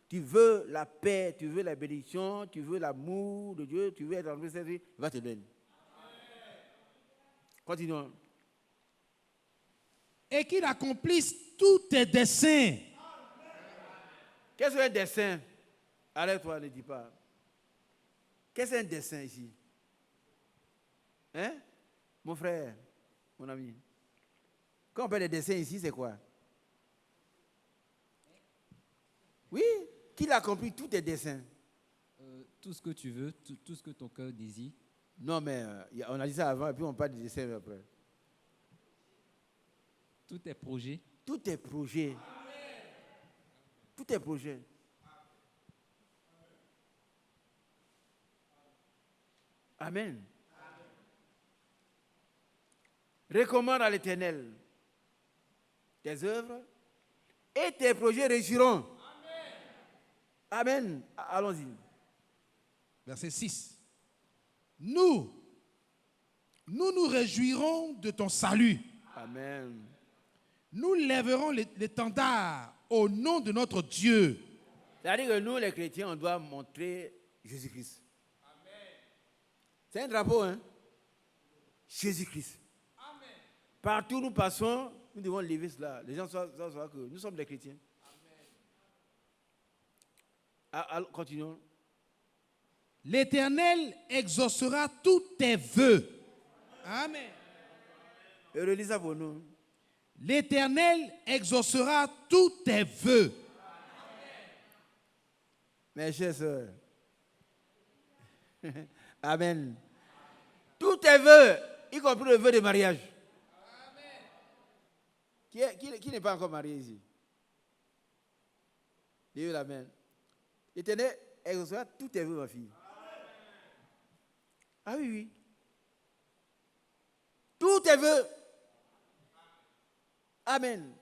tu veux la paix, tu veux la bénédiction, tu veux l'amour de Dieu, tu veux être en paix, il va te donner. Continuons.
Et qu'il accomplisse tous tes desseins.
Qu'est-ce qu'un dessein? Arrête-toi, ne dis pas. Qu'est-ce qu'un dessein ici? Hein? Mon frère, mon ami. Quand on parle de dessein ici, c'est quoi? Oui, qu'il accomplit tous tes desseins.
Tout ce que tu veux, tout ce que ton cœur désire.
Non, mais on a dit ça avant et puis on parle de dessein après.
Tous tes projets.
Tous tes projets. Tous tes projets. Amen. Recommande à l'Éternel tes œuvres et tes projets réussiront. Amen. Allons-y.
Verset 6. Nous nous réjouirons de ton salut.
Amen.
Nous lèverons l'étendard au nom de notre Dieu.
C'est-à-dire que nous, les chrétiens, on doit montrer Jésus-Christ. C'est un drapeau, hein? Jésus-Christ. Partout où nous passons, nous devons lever cela. Les gens doivent savoir que nous sommes des chrétiens. Continuons.
L'Éternel exaucera tous tes vœux. Amen.
Et relis ça pour nous.
L'Éternel exaucera tous tes vœux.
Mes chers sœurs. Amen. Tous tes vœux, y compris le vœu de mariage. Qui n'est pas encore marié ici? Dieu l'amen. L'Éternel exaucera tous tes vœux, ma fille. Ah oui, oui. Tous tes vœux. Amen.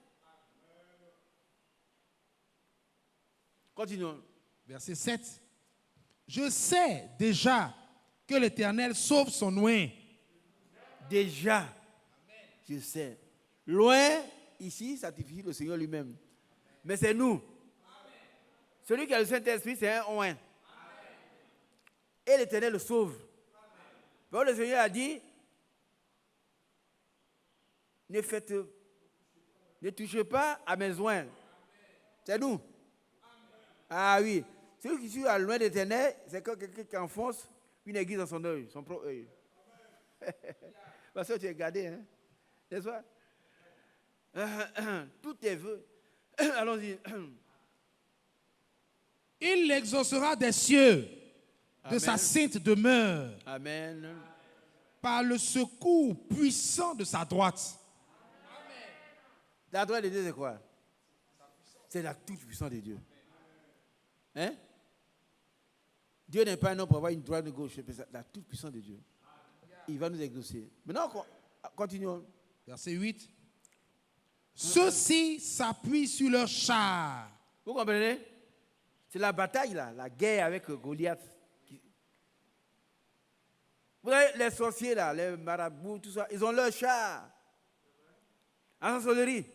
Continuons.
Verset 7. Je sais déjà que l'Éternel sauve son oint.
Déjà, je sais. Loin, ici, ça signifie le Seigneur lui-même. Mais c'est nous. Celui qui a le Saint-Esprit, c'est un oint. Et l'Éternel le sauve. Le Seigneur a dit, ne touchez pas à mes oints. C'est nous. Ah oui. Celui qui suit à loin de l'Éternel, c'est comme quelqu'un qui enfonce une aiguille dans son œil, son propre œil. Parce que tu es gardé, hein? N'est-ce pas? Tous tes vœux. Allons-y.
Il l'exaucera des cieux, de
Amen.
sa sainte demeure,
Amen.
par le secours puissant de sa droite.
La droite de Dieu, c'est quoi? C'est la toute-puissance de Dieu. Hein? Dieu n'est pas un homme pour avoir une droite de gauche, c'est la toute-puissance de Dieu. Il va nous exaucer. Maintenant, continuons.
Verset 8. Ceux-ci s'appuient sur leurs chars.
Vous comprenez? C'est la bataille, là, la guerre avec Goliath. Vous voyez, les sorciers, là, les marabouts, tout ça, ils ont leurs chars. En sorcellerie.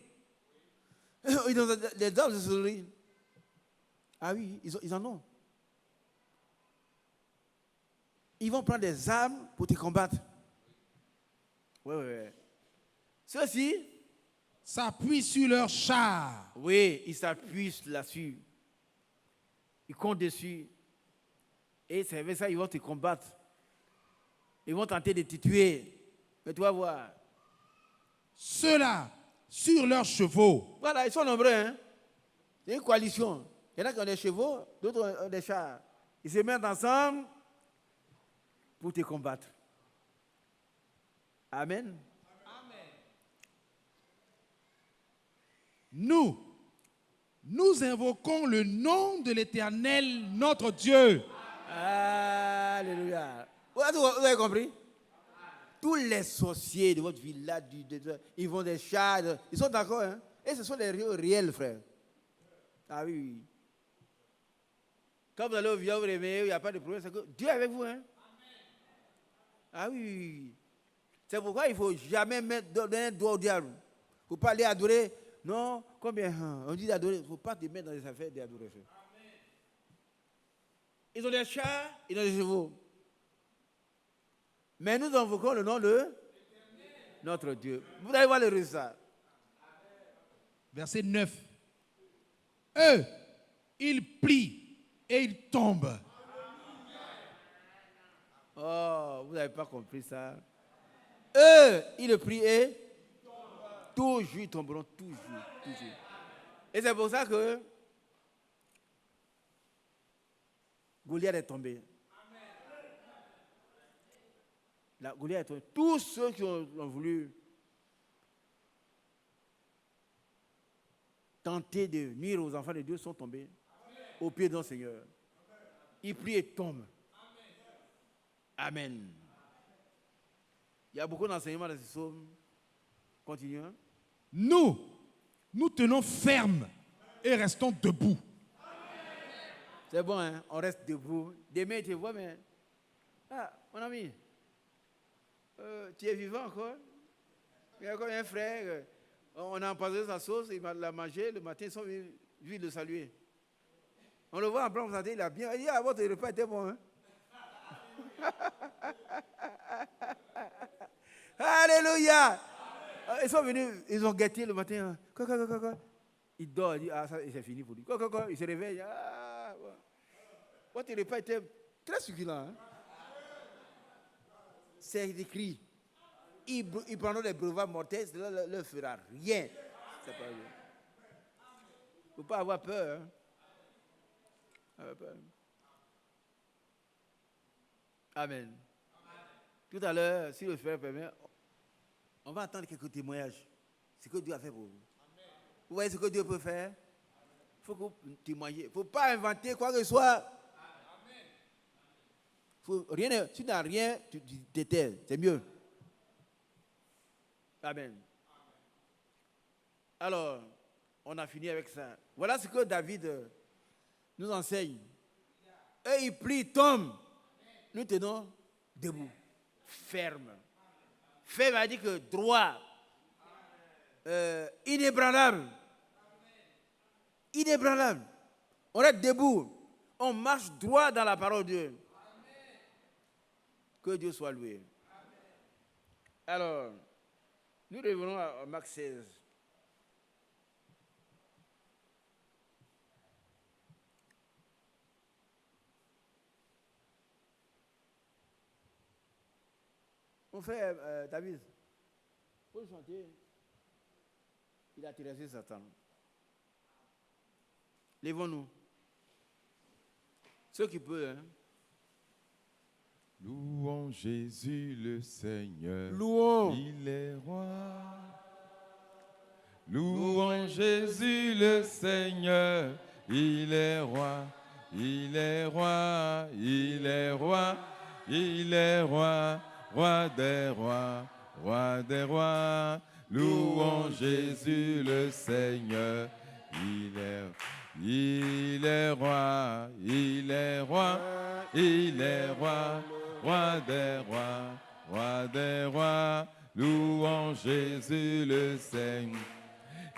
Ils ont des armes de sorcellerie. Ah oui, ils en ont. Ils vont prendre des armes pour te combattre. Oui, oui, oui. Ceux-ci
s'appuient sur leurs chars.
Oui, ils s'appuient là-dessus. Ils comptent dessus. Et c'est avec ça qu'ils vont te combattre. Ils vont tenter de te tuer. Mais tu vas voir.
Ceux-là, sur leurs chevaux.
Voilà, ils sont nombreux. Hein? C'est une coalition. Il y en a qui ont des chevaux, d'autres ont des chars. Ils se mettent ensemble pour te combattre. Amen.
Nous invoquons le nom de l'Éternel, notre Dieu.
Alléluia. Vous avez compris? Tous les sorciers de votre village, ils vont des chars, ils sont d'accord, hein? Et ce sont les réels, frères. Ah oui, oui. Quand vous allez au village, vous réveillez, il n'y a pas de problème, c'est que Dieu est avec vous, hein? Ah oui, oui, oui. C'est pourquoi il ne faut jamais donner un doigt au diable. Il ne faut pas aller adorer. Non, combien on dit d'adorer, il ne faut pas te mettre dans les affaires d'adoration. Ils ont des chars, ils ont des chevaux. Mais nous invoquons le nom de notre Dieu. Vous allez voir le résultat.
Verset 9. Eux, ils plient et ils tombent.
Oh, vous n'avez pas compris ça. Eux, ils prient et toujours ils tomberont, toujours. Et c'est pour ça que Goliath est tombé. Goliath est tombé. Tous ceux qui ont voulu tenter de nuire aux enfants de Dieu sont tombés au pied d'un Seigneur. Ils prient et tombent. Amen. Il y a beaucoup d'enseignements dans ce psaume. Continuons.
Nous tenons ferme et restons debout.
C'est bon, hein? On reste debout. Demain, tu vois, mais... Ah, mon ami, tu es vivant encore? Il y a encore un frère, on a empoisonné sa sauce, il l'a mangé, le matin, ils sont venus le saluer. On le voit en blanc, il a bien... Il dit, ah, votre repas était bon, hein? Alléluia! Ils sont venus, ils ont gâté le matin. Quoi. Il dort, il dit, ah, ça, c'est fini pour lui. Quoi. Il se réveille. Ah, ouais. Votre repas était très succulent. Hein? C'est écrit. Ils prendront des breuvages mortels, cela ne leur fera rien. C'est pas bien. Il ne faut pas avoir peur. Hein? Avoir peur. Amen. Tout à l'heure, si le Seigneur permet, on va entendre quelques témoignages. Ce que Dieu a fait pour vous. Amen. Vous voyez ce que Dieu peut faire? Il faut que vous témoignez. Il ne faut pas inventer quoi que ce soit. Faut rien, si tu n'as rien, tu t'étais. C'est mieux. Amen. Alors, on a fini avec ça. Voilà ce que David nous enseigne. Et il plie, tombe. Nous tenons debout, ferme. Ferme veut dire que droit, inébranlable. Inébranlable. On reste debout. On marche droit dans la parole de Dieu. Que Dieu soit loué. Alors, nous revenons à Marc 16. Mon frère David, pour chanter, il a tiré Satan. Lèvons-nous. Ceux qui peuvent. Hein.
Louons Jésus le Seigneur.
Louons.
Il est roi. Louons Jésus le Seigneur. Il est roi. Il est roi. Il est roi. Il est roi. Roi des rois. Roi des rois. Louons Jésus le Seigneur. Il est roi. Il est roi. Il est roi. Roi des rois, roi des rois, louons Jésus le Seigneur.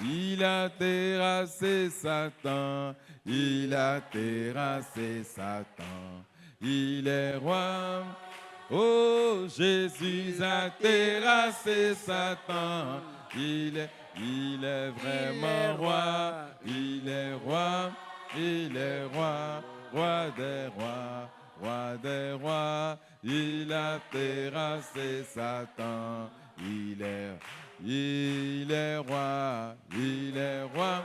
Il a terrassé Satan, il a terrassé Satan. Il est roi, oh Jésus a terrassé Satan. Il est vraiment roi, il est roi, il est roi, roi des rois. Roi des rois, il a terrassé Satan. Il est roi, il est roi,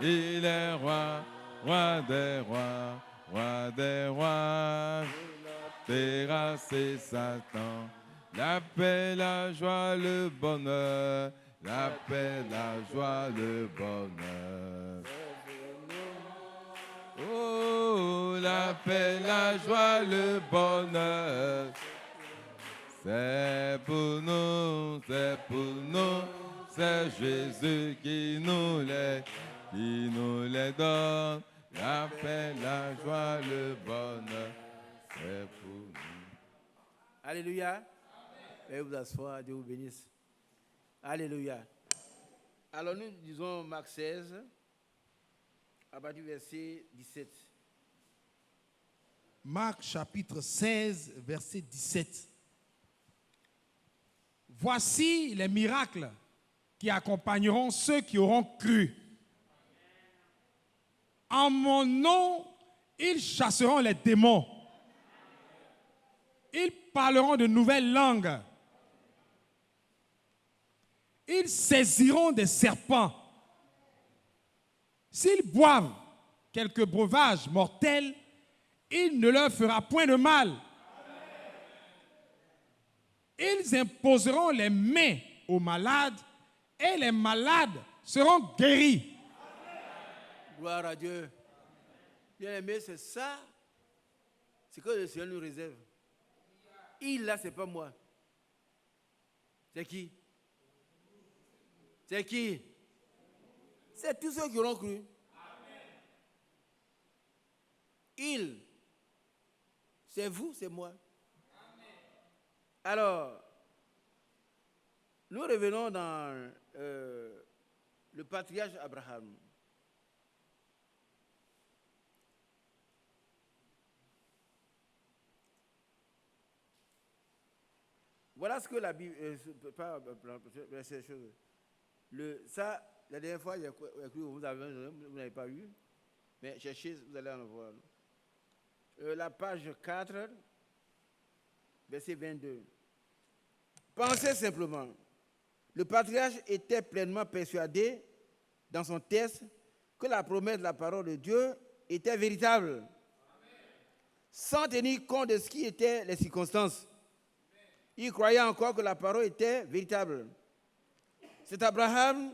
il est roi, roi des rois, terrassé Satan. La paix, la joie, le bonheur, la paix, la joie, le bonheur. Oh, la paix, la joie, le bonheur, c'est pour nous, c'est Jésus qui nous les donne. La paix, la joie, le bonheur, c'est pour nous.
Alléluia. Veuillez vous asseoir, Dieu vous bénisse. Alléluia. Alors nous disons Marc 16. À partir du verset 17.
Marc chapitre 16, verset 17. Voici les miracles qui accompagneront ceux qui auront cru. En mon nom, ils chasseront les démons. Ils parleront de nouvelles langues. Ils saisiront des serpents. S'ils boivent quelques breuvages mortels, il ne leur fera point de mal. Ils imposeront les mains aux malades et les malades seront guéris.
Gloire à Dieu. Bien aimé, c'est ça, c'est que le Seigneur nous réserve. Il là, c'est pas moi. C'est qui? C'est qui? C'est tous ceux qui auront cru. Il, c'est vous, c'est moi. Alors, nous revenons dans le patriarche Abraham. Voilà ce que la Bible. Ça, la dernière fois, vous n'avez pas eu, mais cherchez, vous allez en voir. La page 4, verset 22. Pensez simplement. Le patriarche était pleinement persuadé dans son texte que la promesse de la parole de Dieu était véritable, Amen, sans tenir compte de ce qui étaient les circonstances. Il croyait encore que la parole était véritable. Cet Abraham,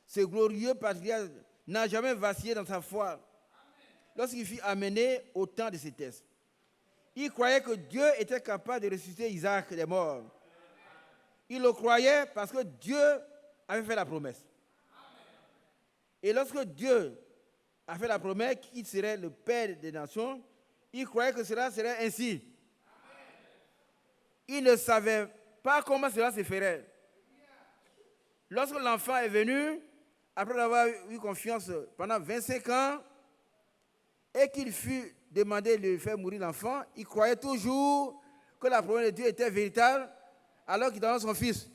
ce glorieux patriarche, n'a jamais vacillé dans sa foi lorsqu'il fut amené au temps de ses tests. Il croyait que Dieu était capable de ressusciter Isaac des morts. Il le croyait parce que Dieu avait fait la promesse. Et lorsque Dieu a fait la promesse qu'il serait le Père des nations, il croyait que cela serait ainsi. Il ne savait pas comment cela se ferait. Lorsque l'enfant est venu, après avoir eu confiance pendant 25 ans, et qu'il fut demandé de faire mourir l'enfant, il croyait toujours que la promesse de Dieu était véritable, alors qu'il donnait son fils.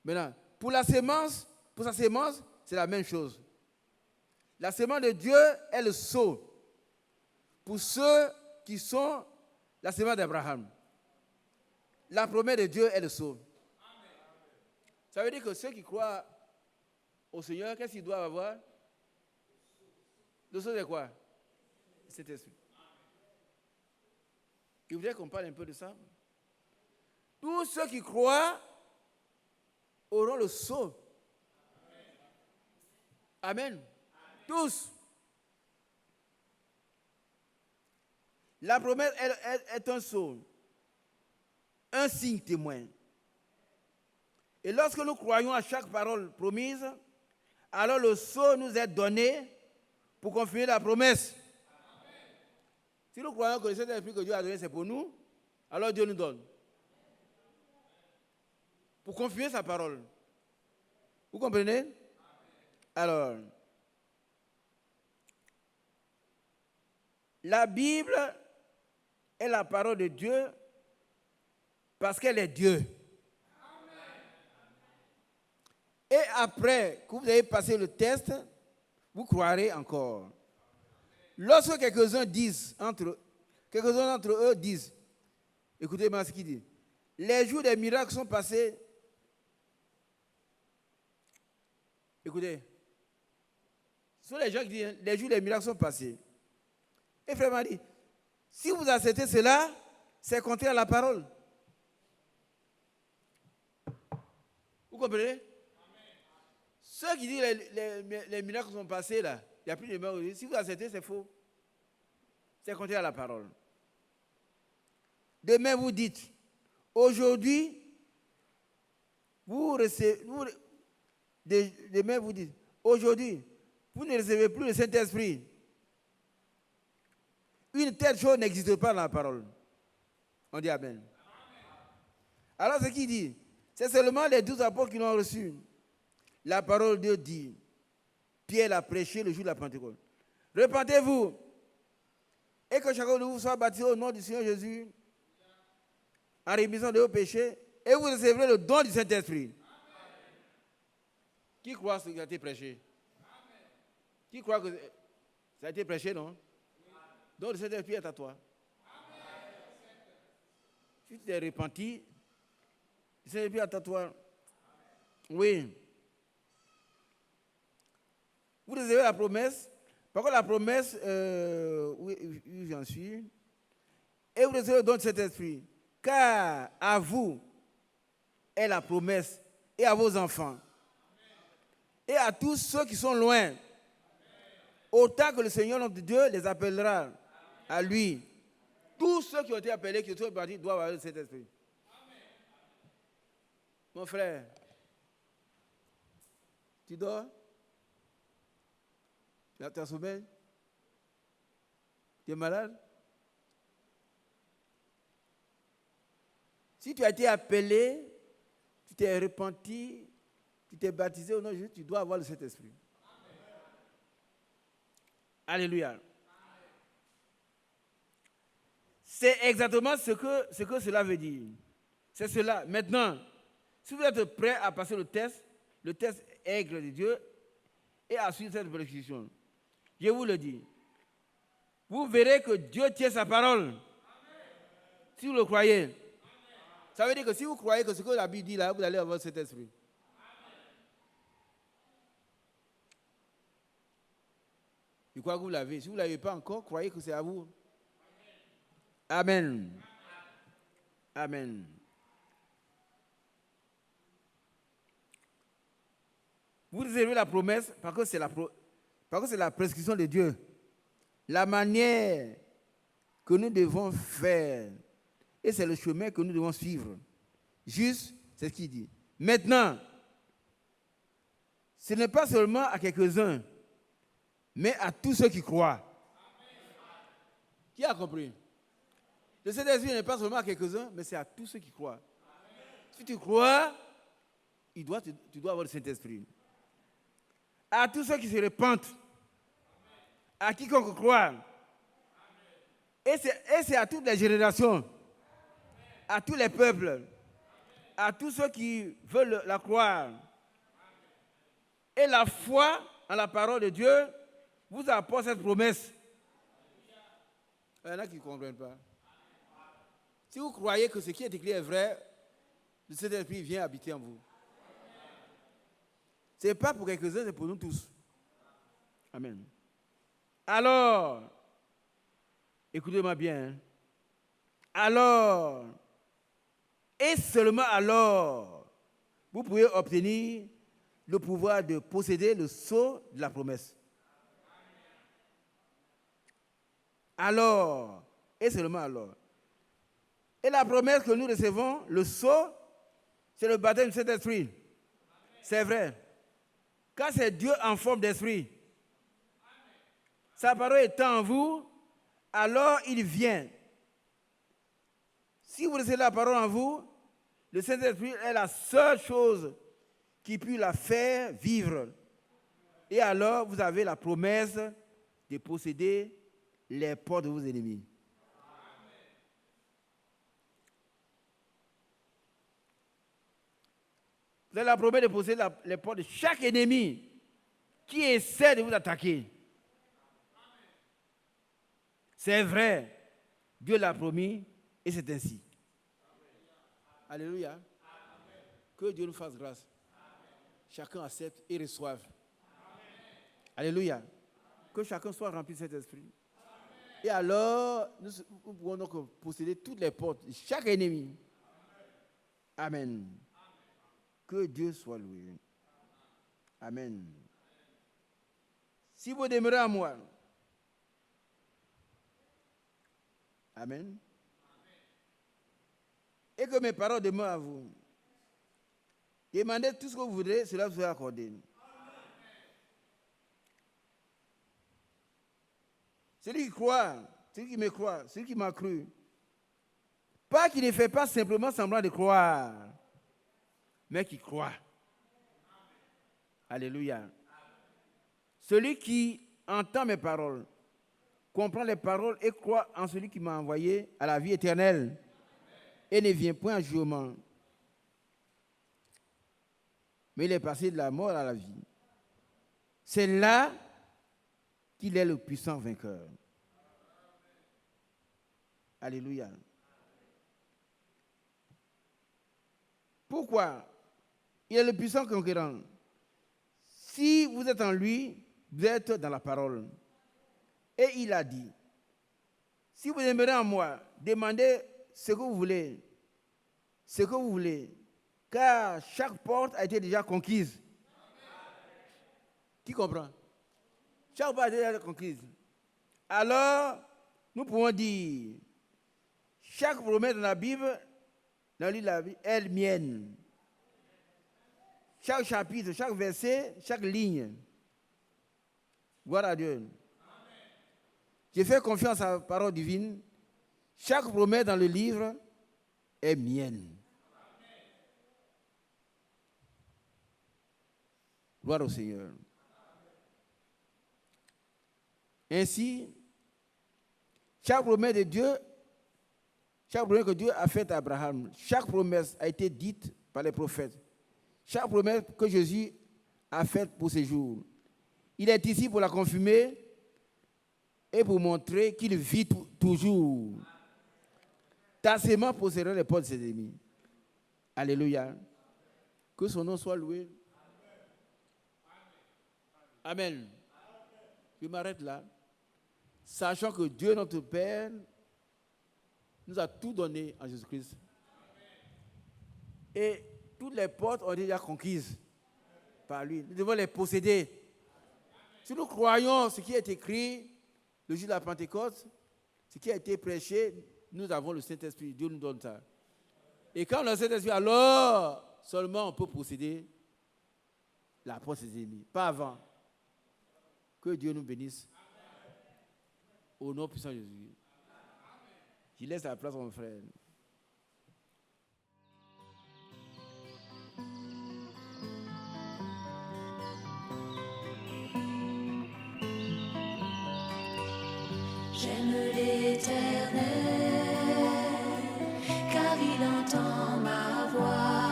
Maintenant, pour sa sémence, c'est la même chose. La sémence de Dieu est le sceau pour ceux qui sont la sémence d'Abraham. La promesse de Dieu est le sceau. Ça veut dire que ceux qui croient au Seigneur, qu'est-ce qu'ils doivent avoir? Le sceau, c'est quoi? Cet esprit. Il voudrait qu'on parle un peu de ça. Tous ceux qui croient auront le sceau. Amen. Tous. La promesse est un sceau, un signe témoin. Et lorsque nous croyons à chaque parole promise, alors le sceau nous est donné pour confirmer la promesse. Si nous croyons que le Saint-Esprit que Dieu a donné, c'est pour nous, alors Dieu nous donne. Pour confirmer sa parole. Vous comprenez? Alors, la Bible est la parole de Dieu parce qu'elle est Dieu. Et après que vous avez passé le test, vous croirez encore. Lorsque quelques-uns d'entre eux disent, écoutez-moi ce qu'il dit, les jours des miracles sont passés. Écoutez, ce sont les gens qui disent, les jours des miracles sont passés. Et frère m'a dit, si vous acceptez cela, c'est contraire à la parole. Vous comprenez? Amen. Ceux qui disent les miracles sont passés là, il n'y a plus de miracles. Si vous acceptez, c'est faux. C'est contraire à la parole. Demain, vous dites, aujourd'hui, demain, vous dites, aujourd'hui, vous ne recevez plus le Saint-Esprit. Une telle chose n'existe pas dans la parole. On dit Amen. Alors, ce qu'il dit, c'est seulement les 12 apôtres qui l'ont reçu. La parole de Dieu dit, Pierre l'a prêché le jour de la Pentecôte. Repentez-vous et que chacun de vous soit baptisé au nom du Seigneur Jésus en rémission de vos péchés et vous recevrez le don du Saint-Esprit. Qui croit que ça a été prêché? Qui croit que ça a été prêché, non? Donc le Saint-Esprit est à toi. Si tu t'es repenti, le Saint-Esprit est à toi. Oui. Vous recevez la promesse. Par contre, la promesse, oui, j'en suis. Et vous recevez le don de cet esprit. Car à vous est la promesse, et à vos enfants, et à tous ceux qui sont loin, autant que le Seigneur notre Dieu les appellera à lui. Tous ceux qui ont été appelés, qui sont partis, doivent avoir cet esprit. Mon frère, tu dors? Tu as sommeil? Tu es malade? Si tu as été appelé, tu t'es repenti, tu t'es baptisé au nom de Jésus, tu dois avoir le Saint-Esprit. Alléluia. C'est exactement ce que cela veut dire. C'est cela. Maintenant, si vous êtes prêts à passer le test est grâce de Dieu et à suivre cette prescription, je vous le dis, vous verrez que Dieu tient sa parole. Amen. Si vous le croyez. Amen. Ça veut dire que si vous croyez que ce que la Bible dit là, vous allez avoir cet esprit. Je crois que vous l'avez. Si vous ne l'avez pas encore, croyez que c'est à vous. Amen. Amen. Vous recevez la promesse parce que c'est la prescription de Dieu. La manière que nous devons faire. Et c'est le chemin que nous devons suivre. Juste, c'est ce qu'il dit. Maintenant, ce n'est pas seulement à quelques-uns, mais à tous ceux qui croient. Amen. Qui a compris? Le Saint-Esprit n'est pas seulement à quelques-uns, mais c'est à tous ceux qui croient. Amen. Si tu crois, tu dois avoir le Saint-Esprit. À tous ceux qui se repentent, à quiconque croit. Et c'est à toutes les générations, à tous les peuples, à tous ceux qui veulent la croire. Et la foi en la parole de Dieu vous apporte cette promesse. Il y en a qui ne comprennent pas. Si vous croyez que ce qui est écrit est vrai, le Saint-Esprit vient habiter en vous. Ce n'est pas pour quelques-uns, c'est pour nous tous. Amen. Alors, écoutez-moi bien, hein. Alors, et seulement alors, vous pouvez obtenir le pouvoir de posséder le sceau de la promesse. Alors, et seulement alors. Et la promesse que nous recevons, le sceau, c'est le baptême du Saint-Esprit. C'est vrai. Quand c'est Dieu en forme d'esprit, sa parole étant en vous, alors il vient. Si vous recevez la parole en vous, le Saint-Esprit est la seule chose qui peut la faire vivre. Et alors, vous avez la promesse de posséder les portes de vos ennemis. Vous avez la promesse de posséder les portes de chaque ennemi qui essaie de vous attaquer. C'est vrai. Dieu l'a promis et c'est ainsi. Alléluia. Que Dieu nous fasse grâce. Chacun accepte et reçoive. Alléluia. Que chacun soit rempli de cet esprit. Et alors, nous pouvons donc posséder toutes les portes de chaque ennemi. Amen. Que Dieu soit loué. Amen. Si vous demeurez à moi, amen, et que mes paroles demeurent à vous, demandez tout ce que vous voudrez, cela vous sera accordé. Celui qui croit, celui qui me croit, celui qui m'a cru, pas qui ne fait pas simplement semblant de croire, mais qui croit. Alléluia. Celui qui entend mes paroles, comprend les paroles et croit en celui qui m'a envoyé à la vie éternelle et ne vient point en jugement. Mais il est passé de la mort à la vie. C'est là qu'il est le puissant vainqueur. Alléluia. Pourquoi? Il est le puissant conquérant. Si vous êtes en lui, vous êtes dans la parole. Et il a dit, si vous demeurez en moi, demandez ce que vous voulez. Ce que vous voulez. Car chaque porte a été déjà conquise. Qui comprend? Chaque porte a été déjà conquise. Alors, nous pouvons dire, chaque promesse dans la Bible, dans le livre de la Bible, est mienne. Chaque chapitre, chaque verset, chaque ligne. Gloire à Dieu. J'ai fait confiance à la parole divine. Chaque promesse dans le livre est mienne. Gloire au Seigneur. Ainsi, chaque promesse de Dieu, chaque promesse que Dieu a faite à Abraham, chaque promesse a été dite par les prophètes. Chaque promesse que Jésus a faite pour ces jours. Il est ici pour la confirmer et pour montrer qu'il vit toujours. Ta sémence possédera les portes de ses ennemis. Alléluia. Que son nom soit loué. Amen. Je m'arrête là. Sachant que Dieu, notre Père, nous a tout donné en Jésus-Christ. Et toutes les portes ont été déjà conquises par lui. Nous devons les posséder. Si nous croyons ce qui est écrit, le jour de la Pentecôte, ce qui a été prêché, nous avons le Saint-Esprit. Dieu nous donne ça. Et quand on a le Saint-Esprit, alors seulement on peut posséder la porte de ses ennemis. Pas avant. Que Dieu nous bénisse. Au nom puissant de Jésus. Je laisse la place à mon frère.
J'aime l'Éternel, car il entend ma voix.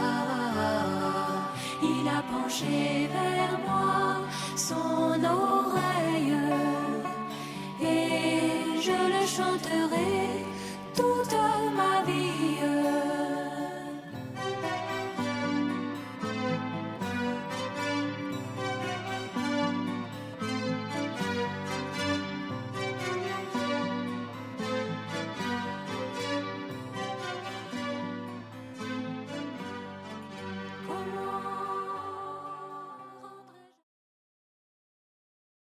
Il a penché vers moi son oreille, et je le chanterai toute ma vie.